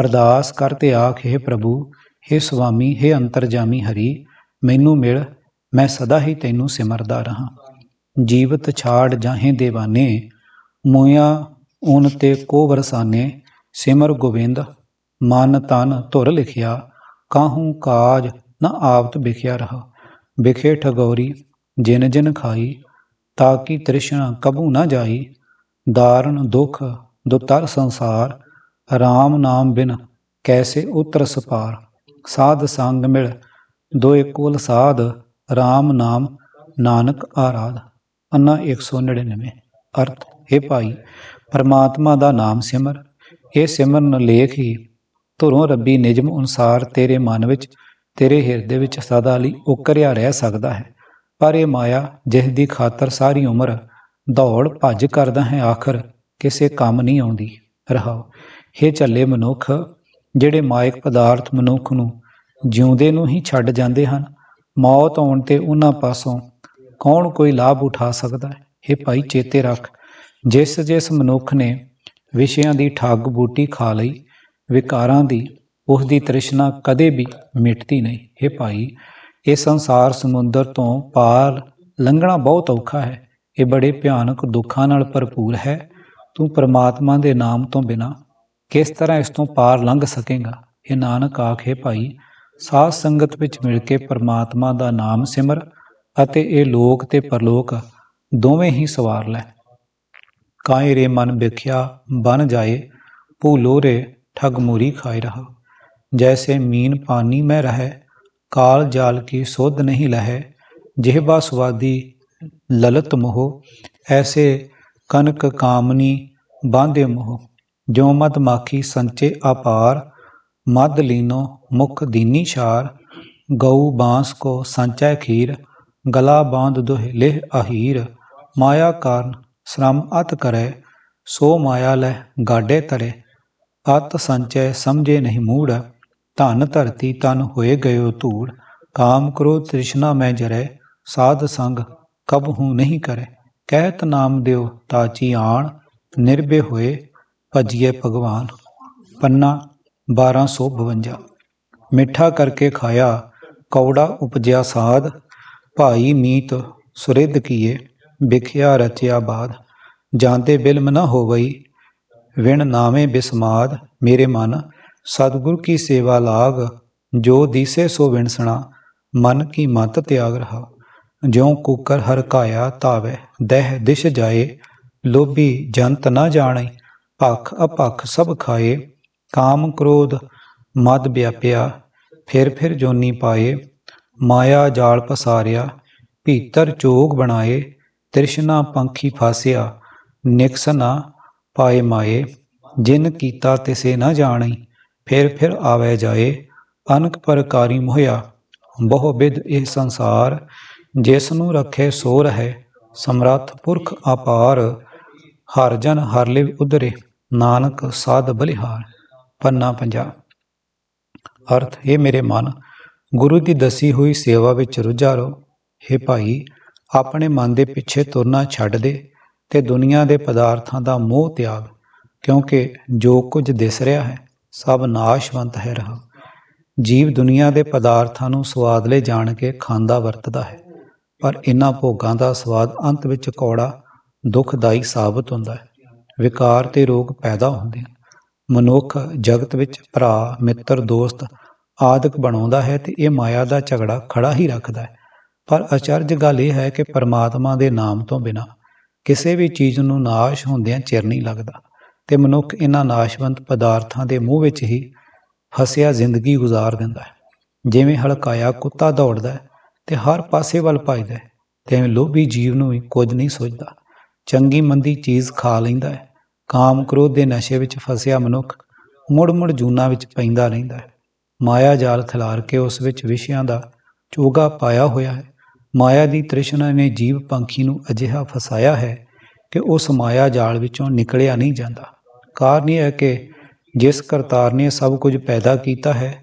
A: ਅਰਦਾਸ ਕਰ ਤੇ ਆਖ, ਹੇ ਪ੍ਰਭੂ, ਹੇ ਸੁਆਮੀ, ਹੇ ਅੰਤਰਜਾਮੀ ਹਰੀ, ਮੈਨੂੰ ਮਿਲ, ਮੈਂ ਸਦਾ ਹੀ ਤੈਨੂੰ ਸਿਮਰਦਾ ਰਹਾਂ। ਜੀਵਤ ਛਾੜ ਜਾਹੇ ਦੇਵਾਨੇ, ਮੋਇਆ ਊਨ ਤੇ ਕੋ ਵਰਸਾਨੇ। ਸਿਮਰ ਗੋਬਿੰਦ ਮਨ ਤਨ ਧੁਰ ਲਿਖਿਆ, ਕਾਹੂ ਕਾਜ ਨ ਆਵਤ ਵਿਖਿਆ ਰਹਾ। ਵਿਖੇ ਠਗੌਰੀ ਜਿਨ ਜਿਨ ਖਾਈ, ਤਾਕੀ ਤ੍ਰਿਸ਼ਨਾ ਕਬੂ ਨਾ ਜਾਈ। ਦਾਰਨ ਦੁਖ ਦੁਤਰ ਸੰਸਾਰ, RAM ਨਾਮ ਬਿਨ ਕੈਸੇ ਉਤਰ ਸਪਾਰ। ਸਾਧ ਸੰਗ ਮਿਲ ਦੋਇ ਕੁਲ ਸਾਧ, RAM ਨਾਮ ਨਾਨਕ ਆਰਾਧ। ਪੰਨਾ 199। ਅਰਥ, ਹੇ ਭਾਈ, ਪਰਮਾਤਮਾ ਦਾ ਨਾਮ ਸਿਮਰ। ਇਹ ਸਿਮਰਨ ਲੇਖ ਹੀ ਧੁਰੋਂ ਰੱਬੀ ਨਿਯਮ ਅਨੁਸਾਰ ਤੇਰੇ ਮਨ ਵਿੱਚ, ਤੇਰੇ ਹਿਰਦੇ ਵਿੱਚ ਸਦਾ ਲਈ ਉਕਰਿਆ ਰਹਿ ਸਕਦਾ ਹੈ। ਪਰ ਇਹ ਮਾਇਆ, ਜਿਸ ਦੀ ਖਾਤਰ ਸਾਰੀ ਉਮਰ ਦੌੜ ਭੱਜ ਕਰਦਾ ਹੈ, ਆਖਰ ਕਿਸੇ ਕੰਮ ਨਹੀਂ ਆਉਂਦੀ। ਰਹਾਓ, ਹੇ ਝੱਲੇ ਮਨੁੱਖ, ਜਿਹੜੇ ਮਾਇਕ ਪਦਾਰਥ ਮਨੁੱਖ ਨੂੰ ਜਿਉਂਦੇ ਨੂੰ ਹੀ ਛੱਡ ਜਾਂਦੇ ਹਨ, ਮੌਤ ਆਉਣ 'ਤੇ ਉਹਨਾਂ ਪਾਸੋਂ ਕੌਣ ਕੋਈ ਲਾਭ ਉਠਾ ਸਕਦਾ ਹੈ। ਹੇ ਭਾਈ, ਚੇਤੇ ਰੱਖ, ਜਿਸ ਮਨੁੱਖ ਨੇ ਵਿਸ਼ਿਆਂ ਦੀ ਠੱਗ ਬੂਟੀ ਖਾ ਲਈ, ਵਿਕਾਰਾਂ ਦੀ ਉਸ ਦੀ ਤ੍ਰਿਸ਼ਨਾ ਕਦੇ ਵੀ ਮਿਟਦੀ ਨਹੀਂ। ਹੇ ਭਾਈ, ਇਹ ਸੰਸਾਰ ਸਮੁੰਦਰ ਤੋਂ ਪਾਰ ਲੰਘਣਾ ਬਹੁਤ ਔਖਾ ਹੈ। ਇਹ ਬੜੇ ਭਿਆਨਕ ਦੁੱਖਾਂ ਨਾਲ ਭਰਪੂਰ ਹੈ। ਤੂੰ ਪਰਮਾਤਮਾ ਦੇ ਨਾਮ ਤੋਂ ਬਿਨਾਂ ਕਿਸ ਤਰ੍ਹਾਂ ਇਸ ਤੋਂ ਪਾਰ ਲੰਘ ਸਕੇਗਾ। ਇਹ ਨਾਨਕ ਆਖੇ ਭਾਈ, ਸਾਧ ਸੰਗਤ ਵਿੱਚ ਮਿਲ ਕੇ ਪਰਮਾਤਮਾ ਦਾ ਨਾਮ ਸਿਮਰ ਅਤੇ ਇਹ ਲੋਕ ਤੇ ਪਰਲੋਕ ਦੋਵੇਂ ਹੀ ਸਵਾਰ ਲੈ। ਕਾਏ ਰੇ ਮਨ ਵਿਖਿਆ ਬਨ ਜਾਏ, ਭੂਲੋ ਰੇ ਠਗ ਮੂਰੀ ਖਾਏ ਰਹਾ। ਜੈਸੇ ਮੀਨ ਪਾनी में रहे, काल जाल की सोध नहीं लहे। जिहबा स्वादी ललत मोह, ऐसे कनक कामनी बांधे मोह। जो मद माखी संचे अपार, मद लीनो मुख दीनी शार। गऊ बांस को संचय खीर, गला बांध दुह लेह अहीर। माया कारण श्रम अत करे, सो माया लह गाडे तरे। अत संचय समझे नहीं मूढ़, ਧਨ ਧਰਤੀ ਤਨ ਹੋਏ ਗਇਓ ਧੂੜ। ਕਾਮ ਕ੍ਰੋਧ ਤ੍ਰਿਸ਼ਨਾ ਮੈਂ ਜਰੈ, ਸਾਧ ਸੰਗ ਕਬਹੂ ਨਹੀਂ ਕਰੈ। ਕਹਿਤ ਨਾਮ ਦਿਓ ਤਾਚੀ ਆਣ, ਨਿਰਭੈ ਹੋਏ ਭਜੀਏ ਭਗਵਾਨ। ਪੰਨਾ 1252। ਮਿੱਠਾ ਕਰਕੇ ਖਾਇਆ ਕੌੜਾ ਉਪਜਿਆ ਸਾਧ, ਭਾਈ ਮੀਤ ਸੁਰਿਧ ਕੀਏ ਵਿਖਿਆ ਰਚਿਆ ਬਾਦ। ਜਾਂਦੇ ਬਿਲਮ ਨ ਹੋਵਈ, ਵਿਣ ਨਾਵੇਂ ਬਿਸਮਾਦ। ਮੇਰੇ ਮਨ सतगुरु की सेवा लाग, जो दिसे सो विणसना। मन की मत त्याग रहा, ज्यों कुकर हर काया तावे। दह दिश जाए, लोभी जंत न जाने। भख अपख सब खाए, काम क्रोध मद व्याप्या। फिर जोनी पाए, माया जाल पसारिया। भीतर चोग बनाए, तृष्णा पंखी फासिया। निकस न पाए माए, जिन कीता तिसे न जानी, फिर आवे जाए, अनक प्रकारी मोहिया। बहु बिध इह संसार, जिसनू रखे सो रहे, समर्थ पुरख अपार। हर जन हर लिव उधरे, नानक साध बलिहार। पन्ना 50। अर्थ, हे मेरे मन, गुरु की दसी हुई सेवा विच रुझा रहो। हे भाई, ਆਪਣੇ ਮਨ ਦੇ ਪਿੱਛੇ ਤੁਰਨਾ ਛੱਡ ਦੇ ਤੇ ਦੁਨੀਆ ਦੇ ਪਦਾਰਥਾਂ ਦਾ ਮੋਹ ਤਿਆਗ, ਕਿਉਂਕਿ ਜੋ ਕੁਝ ਦਿਸ ਰਿਹਾ ਹੈ ਸਭ ਨਾਸ਼ਵੰਤ ਹੈ ਰਹਾ। ਜੀਵ ਦੁਨੀਆ ਦੇ ਪਦਾਰਥਾਂ ਨੂੰ ਸਵਾਦਲੇ ਜਾਣ ਕੇ ਖਾਂਦਾ ਵਰਤਦਾ ਹੈ, ਪਰ ਇਹਨਾਂ ਭੋਗਾਂ ਦਾ ਸਵਾਦ ਅੰਤ ਵਿੱਚ ਕੌੜਾ ਦੁਖਦਾਈ ਸਾਬਤ ਹੁੰਦਾ ਹੈ। ਵਿਕਾਰ ਤੇ ਰੋਗ ਪੈਦਾ ਹੁੰਦੇ ਹਨ। ਮਨੁੱਖ ਜਗਤ ਵਿੱਚ ਭਰਾ, ਮਿੱਤਰ, ਦੋਸਤ ਆਦਿਕ ਬਣਾਉਂਦਾ ਹੈ ਤੇ ਇਹ ਮਾਇਆ ਦਾ ਝਗੜਾ ਖੜਾ ਹੀ ਰੱਖਦਾ ਹੈ। ਪਰ ਅਚਰਜ ਗੱਲ ਇਹ ਹੈ ਕਿ ਪਰਮਾਤਮਾ ਦੇ ਨਾਮ ਤੋਂ ਬਿਨਾਂ ਕਿਸੇ ਵੀ ਚੀਜ਼ ਨੂੰ ਨਾਸ਼ ਹੁੰਦਿਆਂ ਚਿਰ ਨਹੀਂ ਲੱਗਦਾ ਤੇ ਮਨੁੱਖ ਇਹਨਾਂ ਨਾਸ਼ਵੰਤ ਪਦਾਰਥਾਂ ਦੇ ਮੂੰਹ ਵਿੱਚ ਹੀ ਫਸਿਆ ਜ਼ਿੰਦਗੀ ਗੁਜ਼ਾਰ ਦਿੰਦਾ ਹੈ। ਜਿਵੇਂ ਹਲਕਾਇਆ ਕੁੱਤਾ ਦੌੜਦਾ ਹੈ ਤੇ ਹਰ ਪਾਸੇ ਵੱਲ ਭੱਜਦਾ ਹੈ, ਤਿਵੇਂ ਲੋਭੀ ਜੀਵ ਨੂੰ ਵੀ ਕੁਝ ਨਹੀਂ ਸੋਚਦਾ। ਚੰਗੀ ਮੰਦੀ ਚੀਜ਼ ਖਾ ਲੈਂਦਾ ਹੈ। ਕਾਮ ਕ੍ਰੋਧ ਦੇ ਨਸ਼ੇ ਵਿੱਚ ਫਸਿਆ ਮਨੁੱਖ ਮੁੜ ਜੂਨਾਂ ਵਿੱਚ ਪੈਂਦਾ ਰਹਿੰਦਾ ਹੈ। ਮਾਇਆ ਜਾਲ ਖਿਲਾਰ ਕੇ ਉਸ ਵਿੱਚ ਵਿਸ਼ਿਆਂ ਦਾ ਚੋਗਾ ਪਾਇਆ ਹੋਇਆ ਹੈ। ਮਾਇਆ ਦੀ ਤ੍ਰਿਸ਼ਨਾ ਨੇ ਜੀਵ ਪੰਖੀ ਨੂੰ ਅਜਿਹਾ ਫਸਾਇਆ ਹੈ ਕਿ ਉਸ ਮਾਇਆ ਜਾਲ ਵਿੱਚੋਂ ਨਿਕਲਿਆ ਨਹੀਂ ਜਾਂਦਾ। ਕਾਰਨ ਇਹ ਹੈ ਕਿ ਜਿਸ ਕਰਤਾਰ ਨੇ ਸਭ ਕੁਝ ਪੈਦਾ ਕੀਤਾ ਹੈ,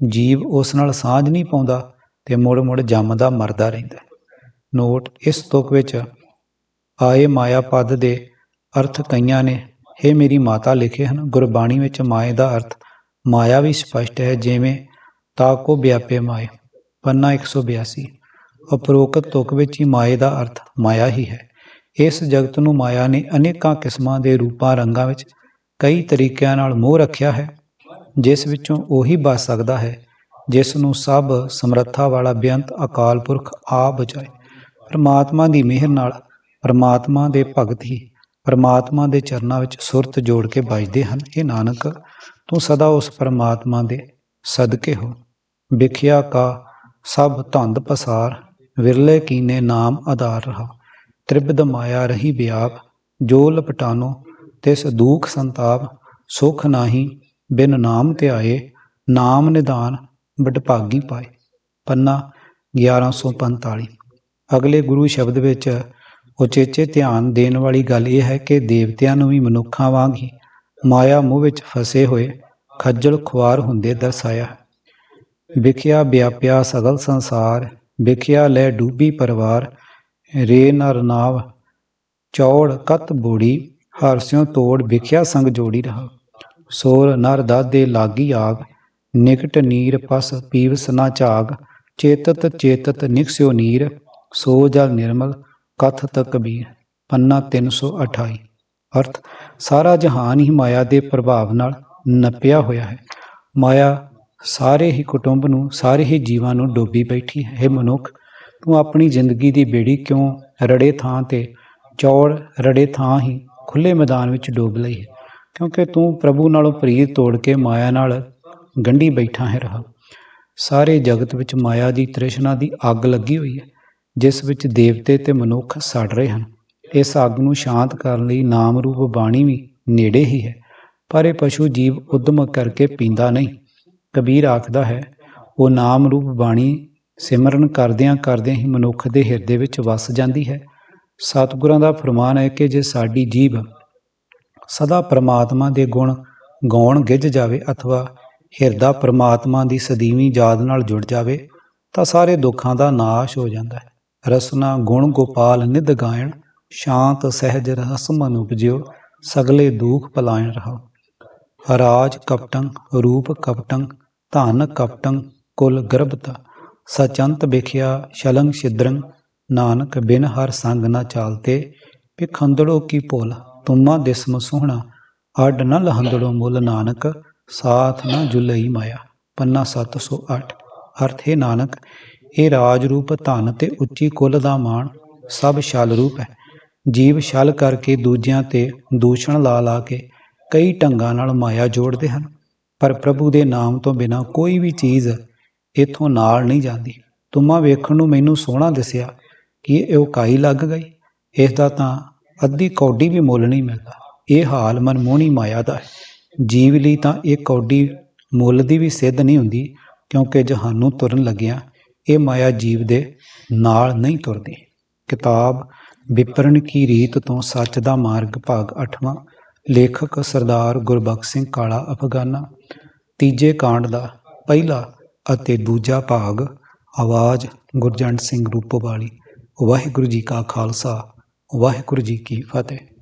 A: ਜੀਵ ਉਸ ਨਾਲ ਸਾਂਝ ਨਹੀਂ ਪਾਉਂਦਾ ਤੇ ਮੁੜ ਜੰਮਦਾ ਮਰਦਾ ਰਹਿੰਦਾ। ਨੋਟ, ਇਸ ਤੁਕ ਵਿੱਚ ਆਏ ਮਾਇਆ ਪਦ ਦੇ ਅਰਥ ਕਈਆਂ ਨੇ ਹੇ ਮੇਰੀ ਮਾਤਾ ਲਿਖੇ ਹਨ। ਗੁਰਬਾਣੀ ਵਿੱਚ ਮਾਏ ਦਾ ਅਰਥ ਮਾਇਆ ਵੀ ਸਪਸ਼ਟ ਹੈ, ਜਿਵੇਂ ਤਾ ਕੋ ਵਿਆਪੇ ਮਾਏ, ਪੰਨਾ 182। ਉਪਰੋਕਤ ਤੁਕ ਵਿੱਚ ਹੀ ਮਾਏ ਦਾ ਅਰਥ ਮਾਇਆ ਹੀ ਹੈ। ਇਸ ਜਗਤ ਨੂੰ ਮਾਇਆ ਨੇ ਅਨੇਕਾਂ ਕਿਸਮਾਂ ਦੇ ਰੂਪਾਂ ਰੰਗਾਂ ਵਿੱਚ ਕਈ ਤਰੀਕਿਆਂ ਨਾਲ ਮੋਹ ਰੱਖਿਆ ਹੈ, ਜਿਸ ਵਿੱਚੋਂ ਉਹੀ ਬਚ ਸਕਦਾ ਹੈ ਜਿਸ ਨੂੰ ਸਭ ਸਮਰੱਥਾ ਵਾਲਾ ਬੇਅੰਤ ਅਕਾਲ ਪੁਰਖ ਆ ਬਚਾਏ। ਪਰਮਾਤਮਾ ਦੀ ਮਿਹਰ ਨਾਲ ਪਰਮਾਤਮਾ ਦੇ ਭਗਤ ਹੀ ਪਰਮਾਤਮਾ ਦੇ ਚਰਨਾਂ ਵਿੱਚ ਸੁਰਤ ਜੋੜ ਕੇ ਬਚਦੇ ਹਨ। ਇਹ ਨਾਨਕ, ਤੂੰ ਸਦਾ ਉਸ ਪਰਮਾਤਮਾ ਦੇ ਸਦਕੇ ਹੋ। ਵਿਖਿਆ ਕਾ ਸਭ ਧੰਦ ਪਸਾਰ, ਵਿਰਲੇ ਕੀਨੇ ਨਾਮ ਆਧਾਰ ਰਹਾ। ਤ੍ਰਿਬਦ ਮਾਇਆ ਰਹੀ ਵਿਆਪ, ਜੋ ਲਪਟਾਨੋ ਤਿਸ ਦੂਖ ਸੰਤਾਪ। ਸੁਖ ਨਾਹੀ ਬਿਨ ਨਾਮ ਧਿਆਏ, ਨਾਮ ਨਿਧਾਨ ਵਡਭਾਗੀ ਪਾਏ। ਪੰਨਾ 1145। ਅਗਲੇ ਗੁਰੂ ਸ਼ਬਦ ਵਿੱਚ ਉਚੇਚੇ ਧਿਆਨ ਦੇਣ ਵਾਲੀ ਗੱਲ ਇਹ ਹੈ ਕਿ ਦੇਵਤਿਆਂ ਨੂੰ ਵੀ ਮਨੁੱਖਾਂ ਵਾਂਗ ਹੀ ਮਾਇਆ ਮੂੰਹ ਵਿੱਚ ਫਸੇ ਹੋਏ ਖੱਜਲ ਖੁਆਰ ਹੁੰਦੇ ਦਰਸਾਇਆ। ਵਿਖਿਆ ਵਿਆਪਿਆ ਸਗਲ ਸੰਸਾਰ, ਵਿਖਿਆ ਲੈ ਡੂਬੀ ਪਰਿਵਾਰ। ਰੇ ਨਰ ਨਾਵ ਚੌੜ ਕਤ ਬੋੜੀ, ਹਰ ਸਿਉ ਤੋੜ ਵਿਖਿਆ ਸੰਗ ਜੋੜੀ ਰਹਾ। ਸੋਰ ਨਰ ਦਾਦੇ ਲਾਗੀ ਆਗ, ਨਿਕਟ ਨੀਰ ਪਸ ਪੀਵਸ ਨਾ ਝਾਗ। ਚੇਤਤ ਨਿਕਸਿਓ ਨੀਰ, ਸੋ ਜਲ ਨਿਰਮਲ ਕਥਤ ਕਬੀਰ। ਪੰਨਾ 328। ਅਰਥ, ਸਾਰਾ ਜਹਾਨ ਹੀ ਮਾਇਆ ਦੇ ਪ੍ਰਭਾਵ ਨਾਲ ਨੱਪਿਆ ਹੋਇਆ ਹੈ। ਮਾਇਆ ਸਾਰੇ ਹੀ ਕੁਟੁੰਬ ਨੂੰ, ਸਾਰੇ ਹੀ ਜੀਵਾਂ ਨੂੰ ਡੋਬੀ ਬੈਠੀ ਹੈ। ਇਹ ਮਨੁੱਖ, ਤੂੰ ਆਪਣੀ ਜ਼ਿੰਦਗੀ ਦੀ ਬੇੜੀ ਕਿਉਂ ਰੜੇ ਥਾਂ ਤੇ ਚੌੜ ਰੜੇ ਥਾਂ ਹੀ ਖੁੱਲ੍ਹੇ ਮੈਦਾਨ ਵਿੱਚ ਡੋਬ ਲਈ ਹੈ, ਕਿਉਂਕਿ ਤੂੰ ਪ੍ਰਭੂ ਨਾਲੋਂ ਪ੍ਰੀਤ ਤੋੜ ਕੇ ਮਾਇਆ ਨਾਲ ਗੰਢੀ ਬੈਠਾ ਹੈ ਰਹਾ। ਸਾਰੇ ਜਗਤ ਵਿੱਚ ਮਾਇਆ ਦੀ ਤ੍ਰਿਸ਼ਨਾ ਦੀ ਅੱਗ ਲੱਗੀ ਹੋਈ ਹੈ, ਜਿਸ ਵਿੱਚ ਦੇਵਤੇ ਤੇ ਮਨੁੱਖ ਸੜ ਰਹੇ ਹਨ। ਇਸ ਅੱਗ ਨੂੰ ਸ਼ਾਂਤ ਕਰਨ ਲਈ ਨਾਮ ਰੂਪ ਬਾਣੀ ਵੀ ਨੇੜੇ ਹੀ ਹੈ, ਪਰ ਇਹ ਪਸ਼ੂ ਜੀਵ ਉਦਮ ਕਰਕੇ ਪੀਂਦਾ ਨਹੀਂ। ਕਬੀਰ ਆਖਦਾ ਹੈ, ਉਹ ਨਾਮ ਰੂਪ ਬਾਣੀ ਸਿਮਰਨ ਕਰਦਿਆਂ ਹੀ ਮਨੁੱਖ ਦੇ ਹਿਰਦੇ ਵਿੱਚ ਵਸ ਜਾਂਦੀ ਹੈ। ਸਤਿਗੁਰਾਂ ਦਾ ਫਰਮਾਨ ਹੈ ਕਿ ਜੇ ਸਾਡੀ ਜੀਭ ਸਦਾ ਪਰਮਾਤਮਾ ਦੇ ਗੁਣ ਗਾਉਣ ਗਿੱਝ ਜਾਵੇ ਅਥਵਾ ਹਿਰਦਾ ਪਰਮਾਤਮਾ ਦੀ ਸਦੀਵੀ ਯਾਦ ਨਾਲ ਜੁੜ ਜਾਵੇ ਤਾਂ ਸਾਰੇ ਦੁੱਖਾਂ ਦਾ ਨਾਸ਼ ਹੋ ਜਾਂਦਾ ਹੈ। ਰਸਨਾ ਗੁਣ ਗੋਪਾਲ ਨਿਧ ਗਾਇਣ, ਸ਼ਾਂਤ ਸਹਿਜ ਰਸ ਮਨ ਉਪਜਿਓ। ਸਗਲੇ ਦੁਖ ਪਲਾਇਣ ਰਹਾ। ਰਾਜ ਕਪਟੰ ਰੂਪ ਕਪਟੰ, ਧਨ ਕਪਟੰ ਕੁਲ ਗਰਭਤਾ। ਸਚੰਤ ਵਿਖਿਆ ਸ਼ਲੰਗ ਛਿਦਰੰ, ਨਾਨਕ ਬਿਨ ਹਰ ਸੰਗ ਨਾ ਚਾਲਤੇ। ਭਿਖੰਦੜੋ ਕੀ ਭੁੱਲ ਤੁਮਾ ਦਿਸਮ ਸੋਹਣਾ, ਅੱਡ ਨ ਲਹੰਦੜੋ ਮੁੱਲ। ਨਾਨਕ ਸਾਥ ਨਾ ਜੁਲਈ ਮਾਇਆ। ਪੰਨਾ 708। ਅਰਥ, ਹੈ ਨਾਨਕ, ਇਹ ਰਾਜ ਰੂਪ, ਧਨ ਤੇ ਉੱਚੀ ਕੁੱਲ ਦਾ ਮਾਣ ਸਭ ਛਲ ਰੂਪ ਹੈ। ਜੀਵ ਛਲ ਕਰਕੇ ਦੂਜਿਆਂ ਤੇ ਦੂਸ਼ਣ ਲਾ ਕੇ ਕਈ ਢੰਗਾਂ ਨਾਲ ਮਾਇਆ ਜੋੜਦੇ ਹਨ, ਪਰ ਪ੍ਰਭੂ ਦੇ ਨਾਮ ਤੋਂ ਬਿਨਾਂ ਕੋਈ ਵੀ ਚੀਜ਼ ਇੱਥੋਂ ਨਾਲ ਨਹੀਂ ਜਾਂਦੀ। ਤੁਮਾ ਵੇਖਣ ਨੂੰ ਮੈਨੂੰ ਸੋਹਣਾ ਦਿਸਿਆ, ਕਿ ਇਹ ਉਕਾਈ ਲੱਗ ਗਈ, ਇਸ ਦਾ ਤਾਂ ਅੱਧੀ ਕੌਡੀ ਵੀ ਮੁੱਲ ਨਹੀਂ ਮਿਲਦਾ। ਇਹ ਹਾਲ ਮਨਮੋਹਣੀ ਮਾਇਆ ਦਾ ਹੈ। ਜੀਵ ਲਈ ਤਾਂ ਇਹ ਕੌਡੀ ਮੁੱਲ ਦੀ ਵੀ ਸਿੱਧ ਨਹੀਂ ਹੁੰਦੀ, ਕਿਉਂਕਿ ਜਹਾਨੂੰ ਤੁਰਨ ਲੱਗਿਆਂ ਇਹ ਮਾਇਆ ਜੀਵ ਦੇ ਨਾਲ ਨਹੀਂ ਤੁਰਦੀ। ਕਿਤਾਬ ਵਿਪਰਨ ਕੀ ਰੀਤ ਤੋਂ ਸੱਚ ਦਾ ਮਾਰਗ ਭਾਗ 8ਵਾਂ। ਲੇਖਕ ਸਰਦਾਰ ਗੁਰਬਖਸ਼ ਸਿੰਘ ਕਾਲਾ ਅਫਗਾਨਾ। ਤੀਜੇ ਕਾਂਡ ਦਾ ਪਹਿਲਾ ਅਤੇ ਦੂਜਾ ਭਾਗ। ਆਵਾਜ਼ ਗੁਰਜੰਟ ਸਿੰਘ ਰੂਪੋਵਾਲੀ। ਵਾਹਿਗੁਰੂ ਜੀ ਕਾ ਖਾਲਸਾ, ਵਾਹਿਗੁਰੂ ਜੀ ਕੀ ਫਤਿਹ।